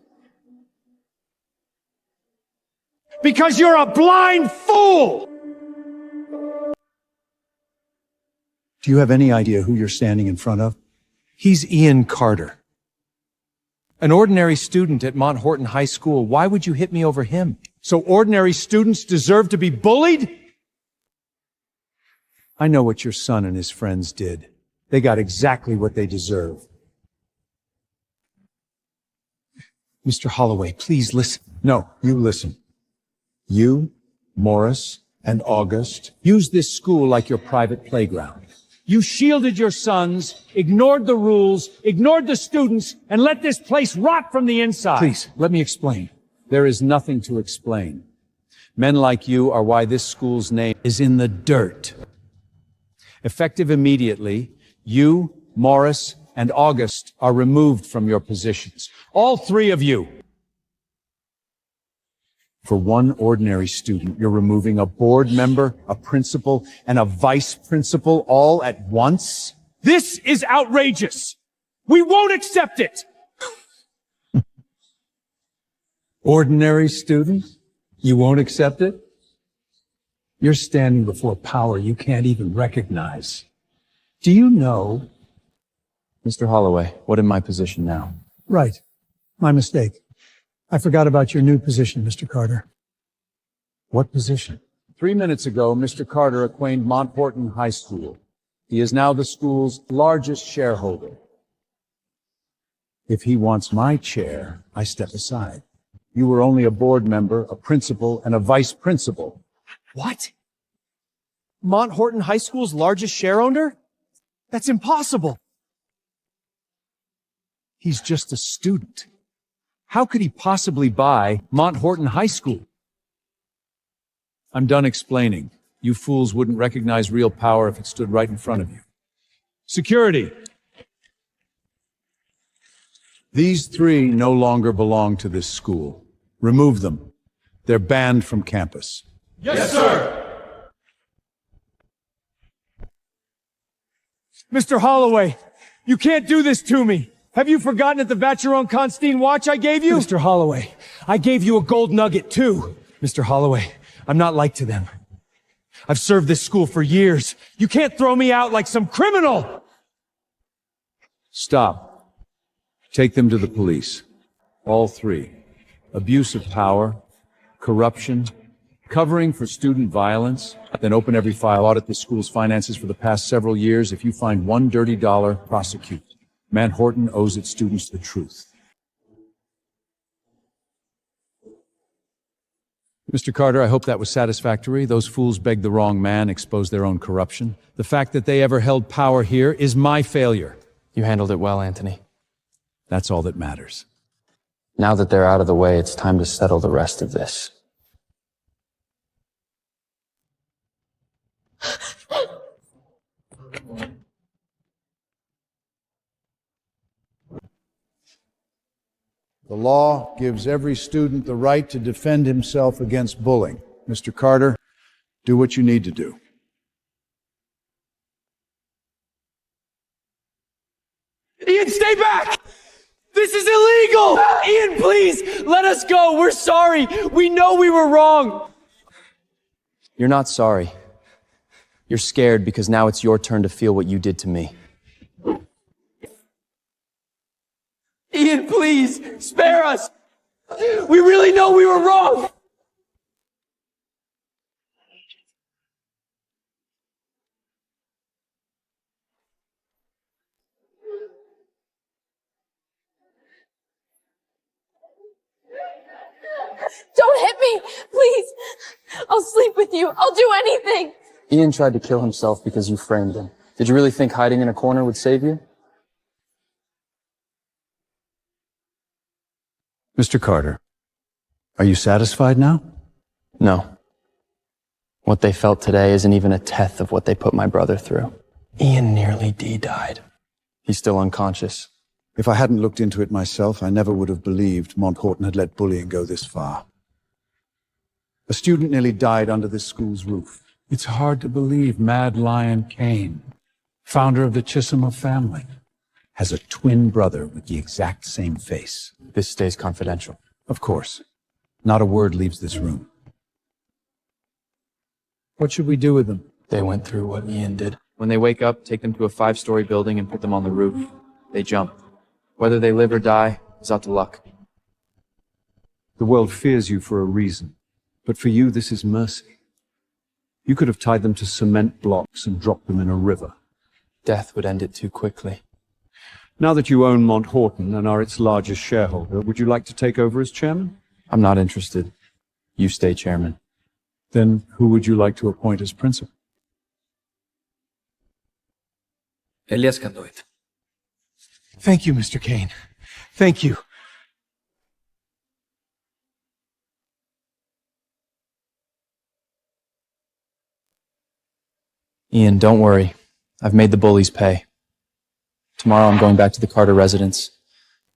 Because you're a blind fool! Do you have any idea who you're standing in front of? He's Ian Carter. An ordinary student at Mount Horton High School. Why would you hit me over him? So ordinary students deserve to be bullied? I know what your son and his friends did. They got exactly what they deserve. Mr. Holloway, please listen. No, you listen. You, Morris, and August use this school like your private playground. You shielded your sons, ignored the rules, ignored the students, and let this place rot from the inside. Please, let me explain. There is nothing to explain. Men like you are why this school's name is in the dirt. Effective immediately, you, Morris, and August are removed from your positions. All three of you. For one ordinary student, you're removing a board member, a principal, and a vice principal all at once? This is outrageous. We won't accept it. Ordinary student? You won't accept it? You're standing before power you can't even recognize. Do you know? Mr. Holloway, what in my position now? Right. My mistake. I forgot about your new position, Mr. Carter. What position? 3 minutes ago, Mr. Carter acquired Mount Horton High School. He is now the school's largest shareholder. If he wants my chair, I step aside. You were only a board member, a principal, and a vice principal. What? Mount Horton High School's largest shareowner? That's impossible. He's just a student. How could he possibly buy Mount Horton High School? I'm done explaining. You fools wouldn't recognize real power if it stood right in front of you. Security! These three no longer belong to this school. Remove them. They're banned from campus. Yes, sir! Mr. Holloway, you can't do this to me. Have you forgotten that the Vacheron Constantine watch I gave you? Mr. Holloway, I gave you a gold nugget too. Mr. Holloway, I'm not like to them. I've served this school for years. You can't throw me out like some criminal! Stop. Take them to the police. All three. Abuse of power, corruption, covering for student violence, then open every file, audit the school's finances for the past several years. If you find one dirty dollar, prosecute. Mount Horton owes its students the truth. Mr. Carter, I hope that was satisfactory. Those fools begged the wrong man, exposed their own corruption. The fact that they ever held power here is my failure. You handled it well, Anthony. That's all that matters. Now that they're out of the way, it's time to settle the rest of this. The law gives every student the right to defend himself against bullying. Mr. Carter, do what you need to do. Ian, stay back! This is illegal! Ian, please, let us go. We're sorry. We know we were wrong. You're not sorry. You're scared because now it's your turn to feel what you did to me. Ian, please, spare us! We really know we were wrong! Don't hit me, please. I'll sleep with you. I'll do anything. Ian tried to kill himself because you framed him. Did you really think hiding in a corner would save you? Mr. Carter, are you satisfied now? No. What they felt today isn't even a tenth of what they put my brother through. Ian nearly died. He's still unconscious. If I hadn't looked into it myself, I never would have believed Horton had let bullying go this far. A student nearly died under this school's roof. It's hard to believe Mad Lion Kane, founder of the Chisholm family, Has a twin brother with the exact same face. This stays confidential. Of course. Not a word leaves this room. What should we do with them? They went through what Ian did. When they wake up, take them to a 5-story building and put them on the roof. They jump. Whether they live or die is up to luck. The world fears you for a reason, but for you this is mercy. You could have tied them to cement blocks and dropped them in a river. Death would end it too quickly. Now that you own Horton and are its largest shareholder, would you like to take over as chairman? I'm not interested. You stay chairman. Then who would you like to appoint as principal? Elias can do it. Thank you, Mr. Kane. Thank you. Ian, don't worry. I've made the bullies pay. Tomorrow I'm going back to the Carter residence.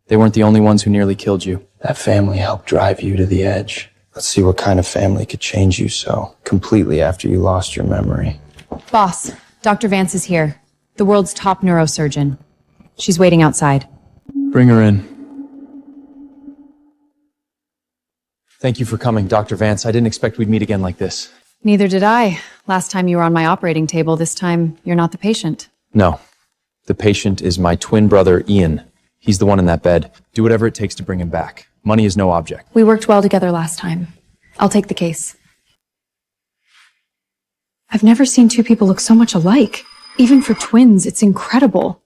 They weren't the only ones who nearly killed you. That family helped drive you to the edge. Let's see what kind of family could change you so completely after you lost your memory. Boss, Dr. Vance is here. The world's top neurosurgeon. She's waiting outside. Bring her in. Thank you for coming, Dr. Vance. I didn't expect we'd meet again like this. Neither did I. Last time you were on my operating table, this time you're not the patient. No. The patient is my twin brother, Ian. He's the one in that bed. Do whatever it takes to bring him back. Money is no object. We worked well together last time. I'll take the case. I've never seen two people look so much alike. Even for twins, it's incredible.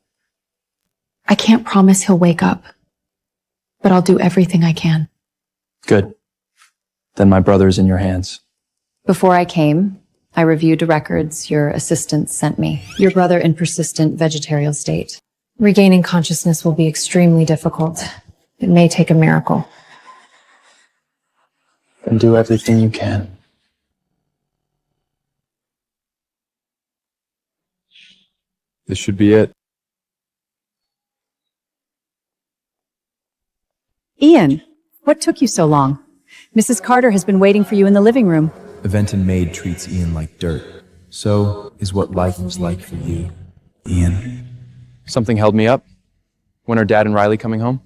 I can't promise he'll wake up, but I'll do everything I can. Good. Then my brother is in your hands. Before I came, I reviewed the records your assistant sent me. Your brother in persistent vegetarial state. Regaining consciousness will be extremely difficult. It may take a miracle. And do everything you can. This should be it. Ian, what took you so long? Mrs. Carter has been waiting for you in the living room. Eventon maid treats Ian like dirt. So is what life was like for you, Ian. Something held me up? When are Dad and Riley coming home?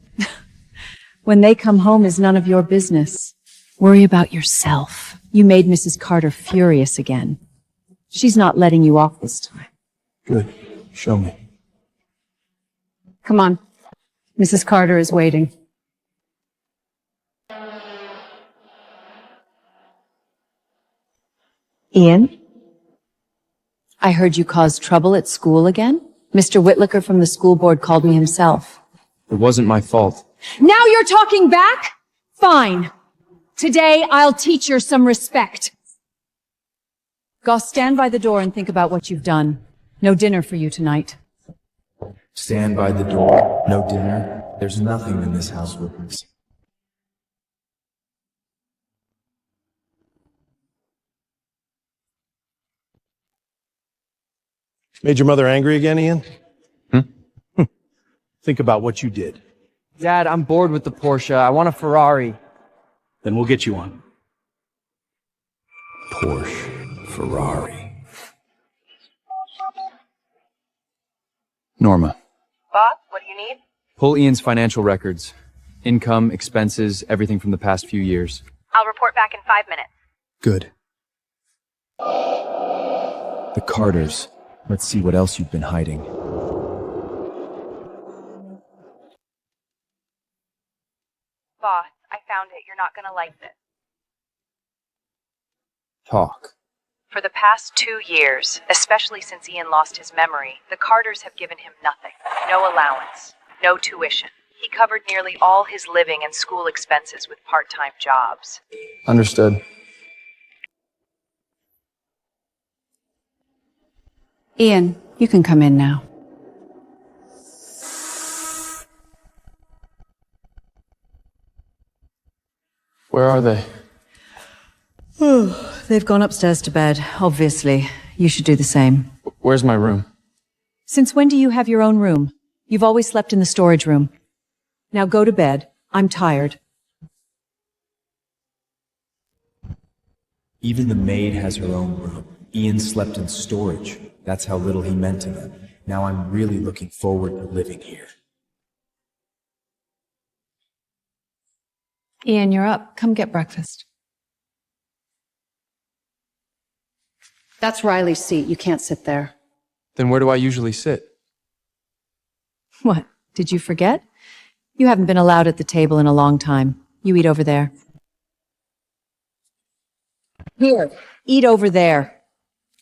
When they come home is none of your business. Worry about yourself. You made Mrs. Carter furious again. She's not letting you off this time. Good. Show me. Come on. Mrs. Carter is waiting. Ian? I heard you caused trouble at school again? Mr. Whitlicker from the school board called me himself. It wasn't my fault. Now you're talking back? Fine. Today, I'll teach her some respect. Goss, stand by the door and think about what you've done. No dinner for you tonight. Stand by the door. No dinner. There's nothing in this house with us. Made your mother angry again, Ian? Think about what you did. Dad, I'm bored with the Porsche. I want a Ferrari. Then we'll get you one. Porsche, Ferrari. Norma, Boss, what do you need? pull Ian's financial records. Income, expenses, everything from the past few years. I'll report back in 5 minutes. Good. The Carters. Let's see what else you've been hiding. Boss, I found it. You're not gonna like this. Talk. For the past 2 years, especially since Ian lost his memory, the Carters have given him nothing. No allowance, no tuition. He covered nearly all his living and school expenses with part-time jobs. Understood. Ian, you can come in now. Where are they? They've gone upstairs to bed, obviously. You should do the same. Where's my room? Since when do you have your own room? You've always slept in the storage room. Now go to bed. I'm tired. Even the maid has her own room. Ian slept in storage. That's how little he meant to them. Now I'm really looking forward to living here. Ian, you're up. Come get breakfast. That's Riley's seat. You can't sit there. Then where do I usually sit? What? Did you forget? You haven't been allowed at the table in a long time. You eat over there. Here. Eat over there.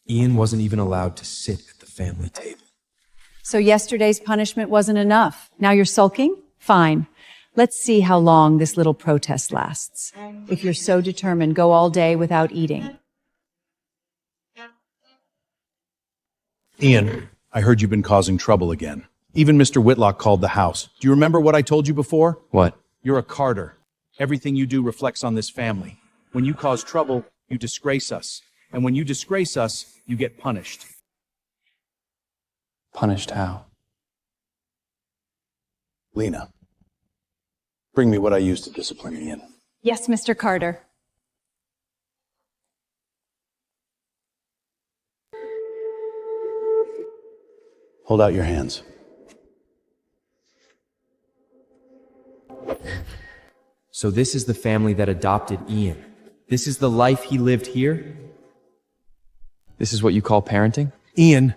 Ian wasn't even allowed to sit at the family table. So yesterday's punishment wasn't enough. Now you're sulking? Fine. Let's see how long this little protest lasts. If you're so determined, go all day without eating. Ian, I heard you've been causing trouble again. Even Mr. Whitlock called the house. Do you remember what I told you before? What? You're a Carter. Everything you do reflects on this family. When you cause trouble, you disgrace us. And when you disgrace us, you get punished. Punished how? Lena, bring me what I used to discipline Ian. Yes, Mr. Carter. Hold out your hands. So this is the family that adopted Ian. This is the life he lived here? This is what you call parenting? Ian,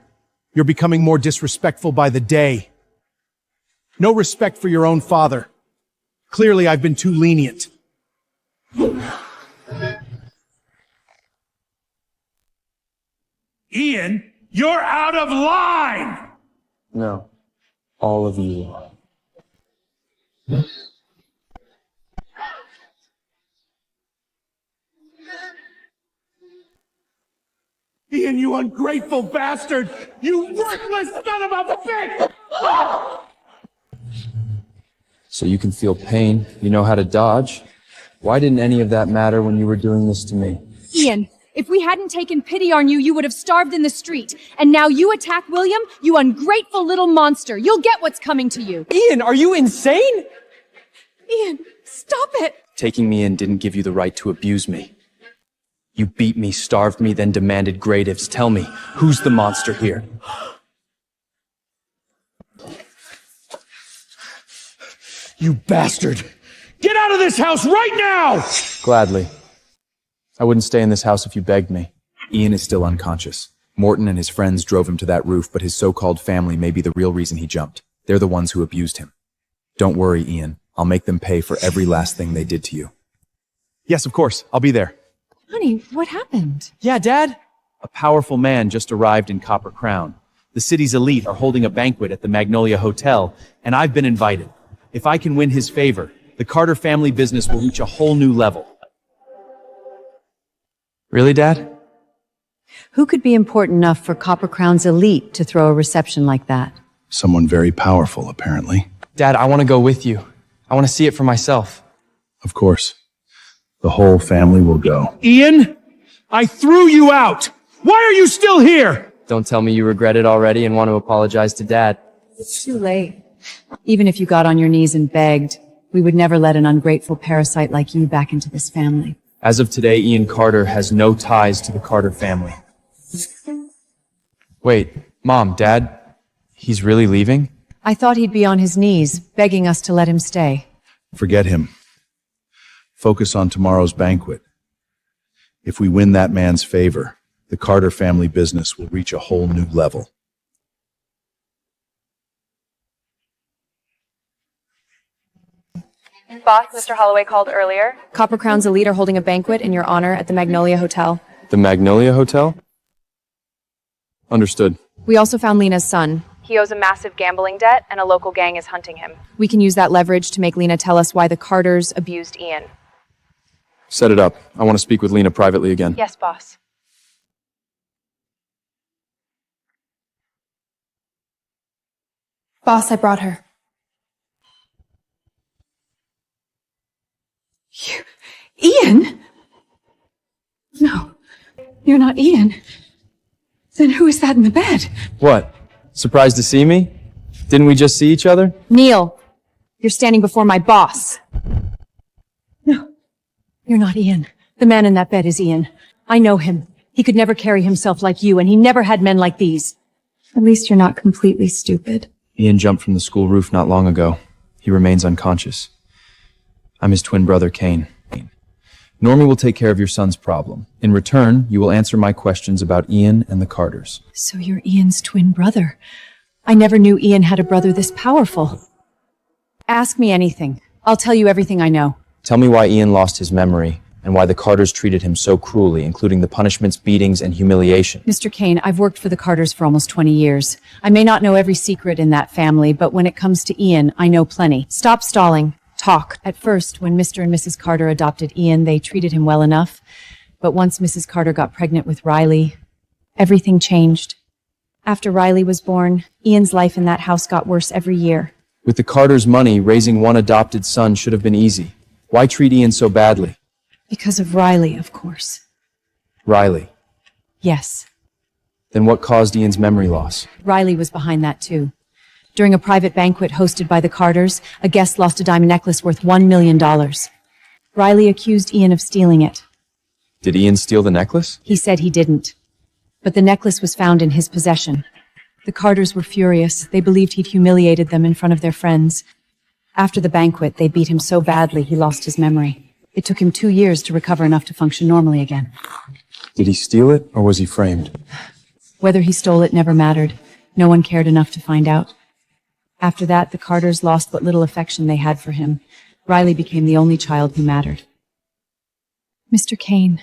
you're becoming more disrespectful by the day. No respect for your own father. Clearly, I've been too lenient. Ian, you're out of line! No. All of you. Ian, you ungrateful bastard! You worthless son of a bitch! So you can feel pain, you know how to dodge. Why didn't any of that matter when you were doing this to me? Ian, if we hadn't taken pity on you, you would have starved in the street. And now you attack William? You ungrateful little monster. You'll get what's coming to you. Ian, are you insane? Ian, stop it. Taking me in didn't give you the right to abuse me. You beat me, starved me, then demanded gradives. Tell me, who's the monster here? You bastard! Get out of this house right now! Gladly. I wouldn't stay in this house if you begged me. Ian is still unconscious. Morton and his friends drove him to that roof, but his so-called family may be the real reason he jumped. They're the ones who abused him. Don't worry, Ian. I'll make them pay for every last thing they did to you. Yes, of course. I'll be there. Honey, what happened? Yeah, Dad? A powerful man just arrived in Copper Crown. The city's elite are holding a banquet at the Magnolia Hotel, and I've been invited. If I can win his favor, the Carter family business will reach a whole new level. Really, Dad? Who could be important enough for Copper Crown's elite to throw a reception like that? Someone very powerful, apparently. Dad, I want to go with you. I want to see it for myself. Of course. The whole family will go. Ian, I threw you out! Why are you still here? Don't tell me you regret it already and want to apologize to Dad. It's too late. Even if you got on your knees and begged, we would never let an ungrateful parasite like you back into this family. As of today, Ian Carter has no ties to the Carter family. Wait, Mom, Dad, he's really leaving? I thought he'd be on his knees, begging us to let him stay. Forget him. Focus on tomorrow's banquet. If we win that man's favor, the Carter family business will reach a whole new level. Boss, Mr. Holloway called earlier. Copper Crown's a leader holding a banquet in your honor at the Magnolia Hotel. The Magnolia Hotel? Understood. We also found Lena's son. He owes a massive gambling debt, and a local gang is hunting him. We can use that leverage to make Lena tell us why the Carters abused Ian. Set it up. I want to speak with Lena privately again. Yes, boss. Boss, I brought her. Ian? No, you're not Ian. Then who is that in the bed? What? Surprised to see me? Didn't we just see each other? Neil, you're standing before my boss. No, you're not Ian. The man in that bed is Ian. I know him. He could never carry himself like you, and he never had men like these. At least you're not completely stupid. Ian jumped from the school roof not long ago. He remains unconscious. I'm his twin brother, Kane. Normie will take care of your son's problem. In return, you will answer my questions about Ian and the Carters. So you're Ian's twin brother. I never knew Ian had a brother this powerful. Ask me anything. I'll tell you everything I know. Tell me why Ian lost his memory, and why the Carters treated him so cruelly, including the punishments, beatings, and humiliation. Mr. Kane, I've worked for the Carters for almost 20 years. I may not know every secret in that family, but when it comes to Ian, I know plenty. Stop stalling. Talk. At first, when Mr. and Mrs. Carter adopted Ian, they treated him well enough. But once Mrs. Carter got pregnant with Riley, everything changed. After Riley was born, Ian's life in that house got worse every year. With the Carters' money, raising one adopted son should have been easy. Why treat Ian so badly? Because of Riley, of course. Riley. Yes. Then what caused Ian's memory loss? Riley was behind that too. During a private banquet hosted by the Carters, a guest lost a diamond necklace worth $1 million. Riley accused Ian of stealing it. Did Ian steal the necklace? He said he didn't. But the necklace was found in his possession. The Carters were furious. They believed he'd humiliated them in front of their friends. After the banquet, they beat him so badly he lost his memory. It took him 2 years to recover enough to function normally again. Did he steal it, or was he framed? Whether he stole it never mattered. No one cared enough to find out. After that, the Carters lost what little affection they had for him. Riley became the only child who mattered. Mr. Kane,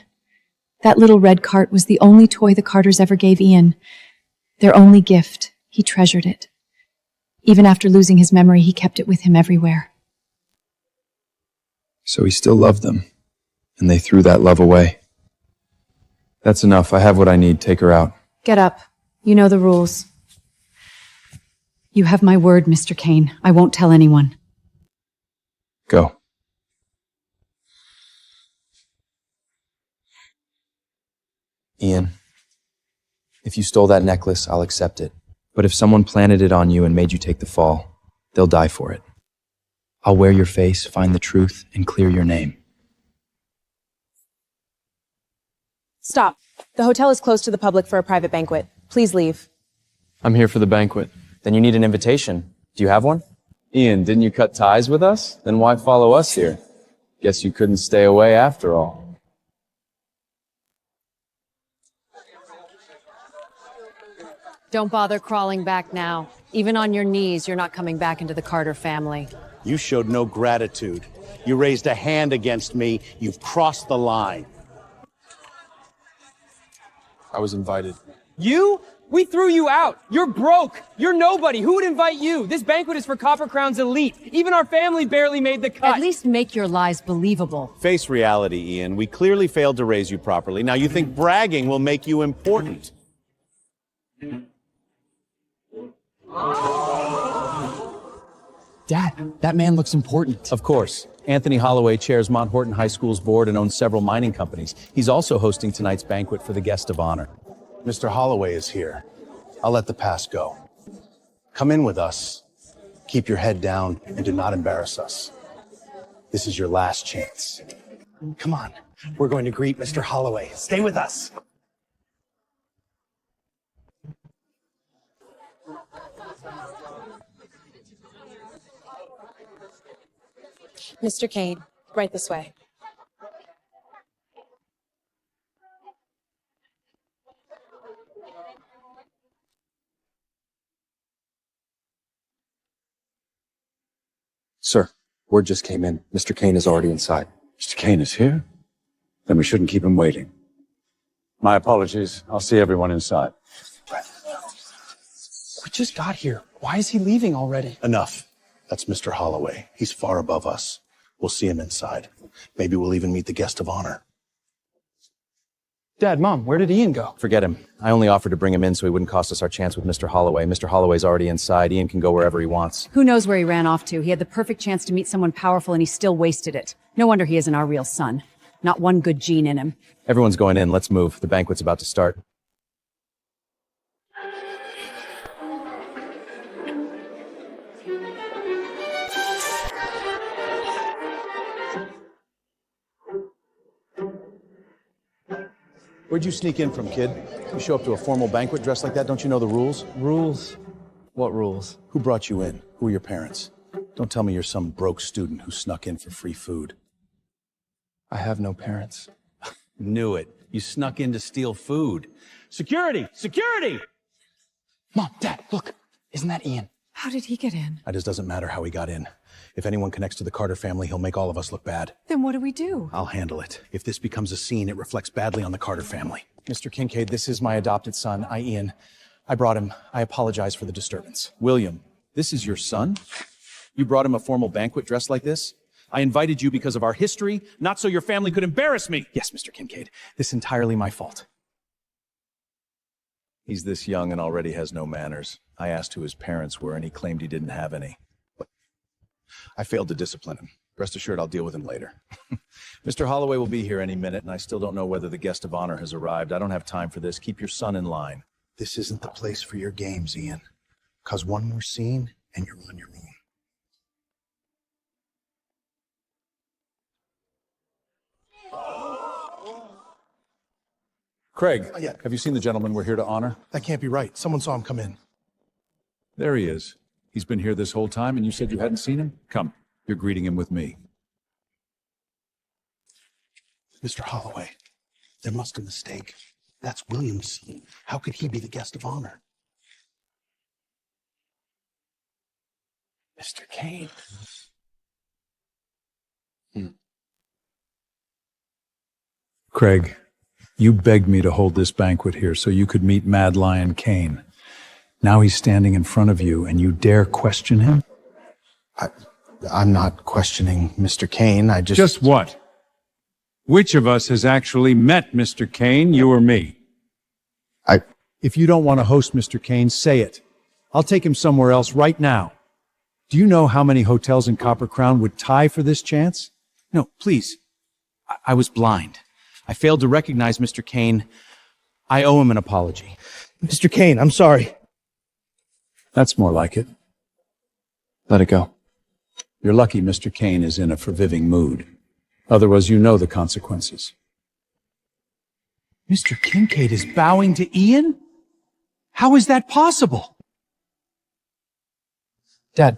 that little red cart was the only toy the Carters ever gave Ian. Their only gift. He treasured it. Even after losing his memory, he kept it with him everywhere. So he still loved them, and they threw that love away. That's enough. I have what I need. Take her out. Get up. You know the rules. You have my word, Mr. Kane. I won't tell anyone. Go. Ian, if you stole that necklace, I'll accept it. But if someone planted it on you and made you take the fall, they'll die for it. I'll wear your face, find the truth, and clear your name. Stop. The hotel is closed to the public for a private banquet. Please leave. I'm here for the banquet. Then you need an invitation. Do you have one? Ian, didn't you cut ties with us? Then why follow us here? Guess you couldn't stay away after all. Don't bother crawling back now. Even on your knees, you're not coming back into the Carter family. You showed no gratitude. You raised a hand against me. You've crossed the line. I was invited. You? We threw you out. You're broke. You're nobody. Who would invite you? This banquet is for Copper Crown's elite. Even our family barely made the cut. At least make your lies believable. Face reality, Ian. We clearly failed to raise you properly. Now you think bragging will make you important. Dad, that man looks important. Of course. Anthony Holloway chairs Mount Horton High School's board and owns several mining companies. He's also hosting tonight's banquet for the guest of honor. Mr. Holloway is here. I'll let the past go. Come in with us. Keep your head down and do not embarrass us. This is your last chance. Come on. We're going to greet Mr. Holloway. Stay with us. Mr. Kane, right this way. Sir, word just came in. Mr. Kane is already inside. Mr. Kane is here? Then we shouldn't keep him waiting. My apologies. I'll see everyone inside. We just got here. Why is he leaving already? Enough. That's Mr. Holloway. He's far above us. We'll see him inside. Maybe we'll even meet the guest of honor. Dad, Mom, where did Ian go? Forget him. I only offered to bring him in so he wouldn't cost us our chance with Mr. Holloway. Mr. Holloway's already inside. Ian can go wherever he wants. Who knows where he ran off to? He had the perfect chance to meet someone powerful and he still wasted it. No wonder he isn't our real son. Not one good gene in him. Everyone's going in. Let's move. The banquet's about to start. Where'd you sneak in from, kid? You show up to a formal banquet dressed like that, don't you know the rules? Rules? What rules? Who brought you in? Who are your parents? Don't tell me you're some broke student who snuck in for free food. I have no parents. Knew it. You snuck in to steal food. Security! Security! Mom, Dad, look. Isn't that Ian? How did he get in? It just doesn't matter how he got in. If anyone connects to the Carter family, he'll make all of us look bad. Then what do we do? I'll handle it. If this becomes a scene, it reflects badly on the Carter family. Mr. Kincaid, this is my adopted son, Ian. I brought him. I apologize for the disturbance. William, this is your son? You brought him a formal banquet dressed like this? I invited you because of our history, not so your family could embarrass me. Yes, Mr. Kincaid. This is entirely my fault. He's this young and already has no manners. I asked who his parents were, and he claimed he didn't have any. But I failed to discipline him. Rest assured, I'll deal with him later. Mr. Holloway will be here any minute, and I still don't know whether the guest of honor has arrived. I don't have time for this. Keep your son in line. This isn't the place for your games, Ian. Cause one more scene, and you're on your own. Craig, have you seen the gentleman we're here to honor? That can't be right. Someone saw him come in. There he is. He's been here this whole time, and you said you hadn't seen him? Come, you're greeting him with me. Mr. Holloway, there must be a mistake. That's William's son. How could he be the guest of honor? Mr. Kane. Craig, you begged me to hold this banquet here so you could meet Mad Lion Kane. Now he's standing in front of you, and you dare question him? I'm not questioning Mr. Kane. Just what? Which of us has actually met Mr. Kane, you or me? If you don't want to host Mr. Kane, say it. I'll take him somewhere else right now. Do you know how many hotels in Copper Crown would tie for this chance? No, please. I was blind. I failed to recognize Mr. Kane. I owe him an apology. Mr. Kane, I'm sorry. That's more like it. Let it go. You're lucky Mr. Kane is in a forgiving mood. Otherwise, you know the consequences. Mr. Kincaid is bowing to Ian? How is that possible? Dad,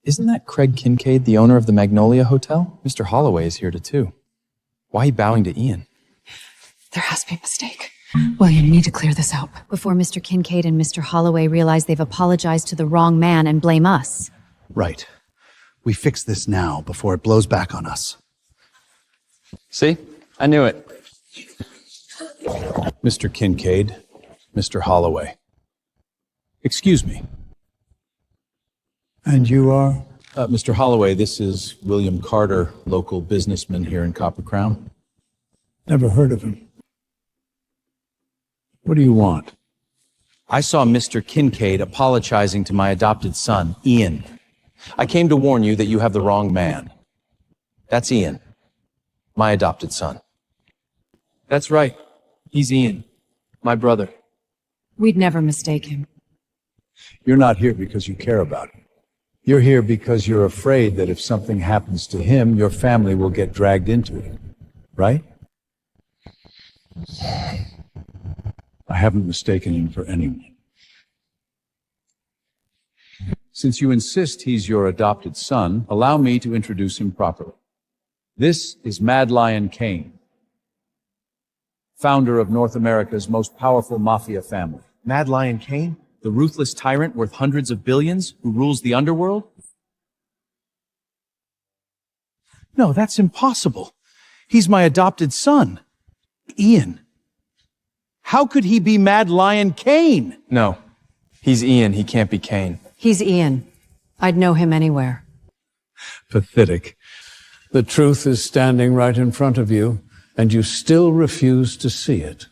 isn't that Craig Kincaid, the owner of the Magnolia Hotel? Mr. Holloway is here too. Why are you bowing to Ian? There has been a mistake. William, you need to clear this up. Before Mr. Kincaid and Mr. Holloway realize they've apologized to the wrong man and blame us. Right. We fix this now before it blows back on us. See? I knew it. Mr. Kincaid, Mr. Holloway. Excuse me. And you are? Mr. Holloway, this is William Carter, local businessman here in Copper Crown. Never heard of him. What do you want? I saw Mr. Kincaid apologizing to my adopted son, Ian. I came to warn you that you have the wrong man. That's Ian, my adopted son. That's right. He's Ian, my brother. We'd never mistake him. You're not here because you care about him. You're here because you're afraid that if something happens to him, your family will get dragged into it. Right? I haven't mistaken him for anyone. Since you insist he's your adopted son, allow me to introduce him properly. This is Mad Lion Kane, founder of North America's most powerful mafia family. Mad Lion Kane? The ruthless tyrant worth hundreds of billions who rules the underworld? No, that's impossible. He's my adopted son. Ian. How could he be Mad Lion Kane? No. He's Ian. He can't be Kane. He's Ian. I'd know him anywhere. Pathetic. The truth is standing right in front of you, and you still refuse to see it.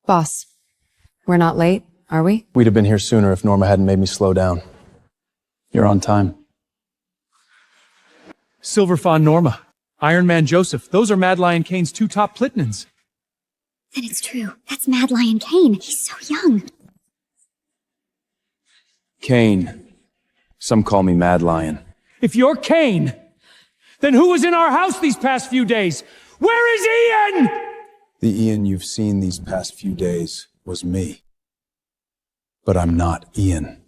Boss, we're not late, are we? We'd have been here sooner if Norma hadn't made me slow down. You're on time. Silver Fawn Norma, Iron Man Joseph, those are Mad Lion Kane's 2 top Plitnins. Then it's true. That's Mad Lion Kane. He's so young. Kane. Some call me Mad Lion. If you're Kane, then who was in our house these past few days? Where is Ian? The Ian you've seen these past few days was me. But I'm not Ian.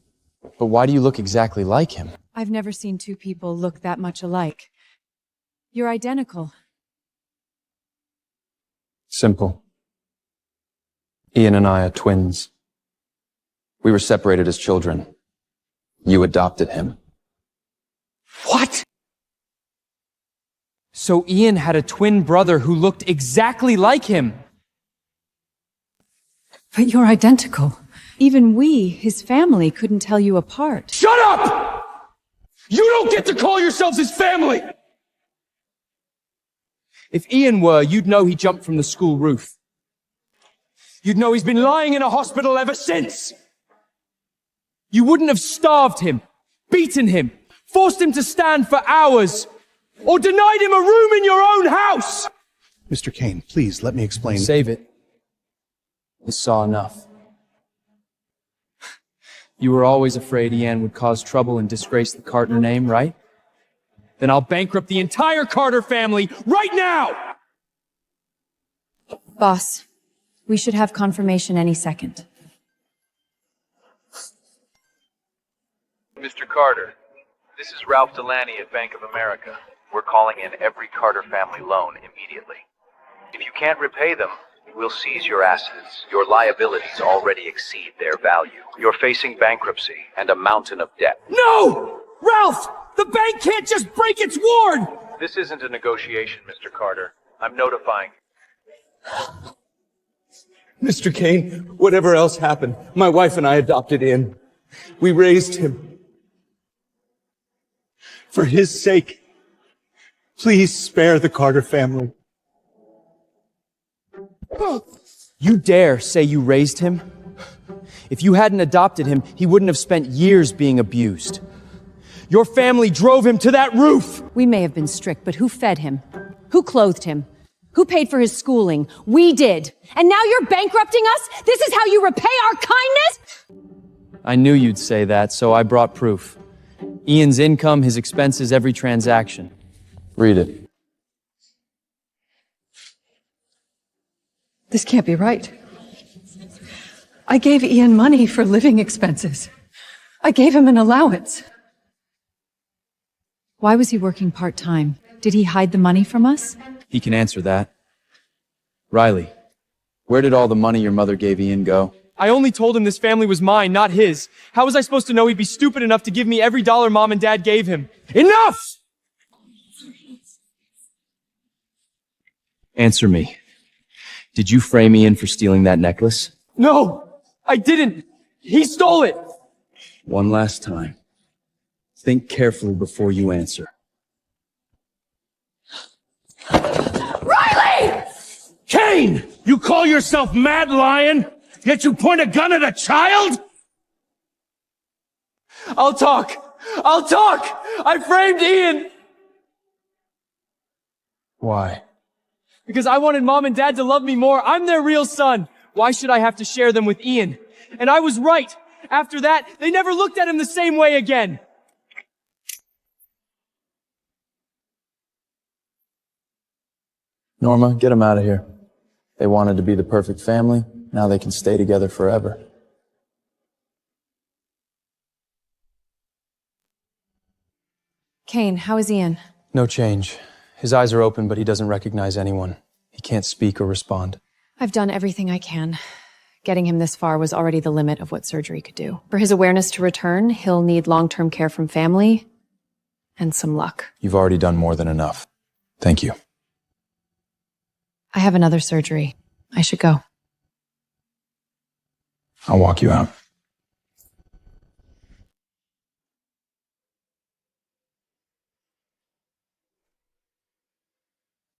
But why do you look exactly like him? I've never seen 2 people look that much alike. You're identical. Simple. Ian and I are twins. We were separated as children. You adopted him. What? So Ian had a twin brother who looked exactly like him. But you're identical. Even we, his family, couldn't tell you apart. Shut up! You don't get to call yourselves his family! If Ian were, you'd know he jumped from the school roof. You'd know he's been lying in a hospital ever since! You wouldn't have starved him, beaten him, forced him to stand for hours, or denied him a room in your own house! Mr. Kane, please let me explain. Save it. You saw enough. You were always afraid Ian would cause trouble and disgrace the Carter name, right? Then I'll bankrupt the entire Carter family right now! Boss, we should have confirmation any second. Mr. Carter, this is Ralph Delaney at Bank of America. We're calling in every Carter family loan immediately. If you can't repay them, we'll seize your assets. Your liabilities already exceed their value. You're facing bankruptcy and a mountain of debt. No! Ralph! The bank can't just break its ward! This isn't a negotiation, Mr. Carter. I'm notifying. Mr. Kane, whatever else happened, my wife and I adopted Ian. We raised him. For his sake, please spare the Carter family. You dare say you raised him? If you hadn't adopted him, he wouldn't have spent years being abused. Your family drove him to that roof! We may have been strict, but who fed him? Who clothed him? Who paid for his schooling? We did. And now you're bankrupting us? This is how you repay our kindness? I knew you'd say that, so I brought proof. Ian's income, his expenses, every transaction. Read it. This can't be right. I gave Ian money for living expenses. I gave him an allowance. Why was he working part-time? Did he hide the money from us? He can answer that. Riley, where did all the money your mother gave Ian go? I only told him this family was mine, not his. How was I supposed to know he'd be stupid enough to give me every dollar Mom and Dad gave him? Enough! Answer me. Did you frame Ian for stealing that necklace? No! I didn't! He stole it! One last time. Think carefully before you answer. Riley! Kane! You call yourself Mad Lion, yet you point a gun at a child? I'll talk! I'll talk! I framed Ian! Why? Because I wanted Mom and Dad to love me more. I'm their real son. Why should I have to share them with Ian? And I was right. After that, they never looked at him the same way again. Norma, get them out of here. They wanted to be the perfect family. Now they can stay together forever. Kane, how is Ian? No change. His eyes are open, but he doesn't recognize anyone. He can't speak or respond. I've done everything I can. Getting him this far was already the limit of what surgery could do. For his awareness to return, he'll need long-term care from family and some luck. You've already done more than enough. Thank you. I have another surgery. I should go. I'll walk you out.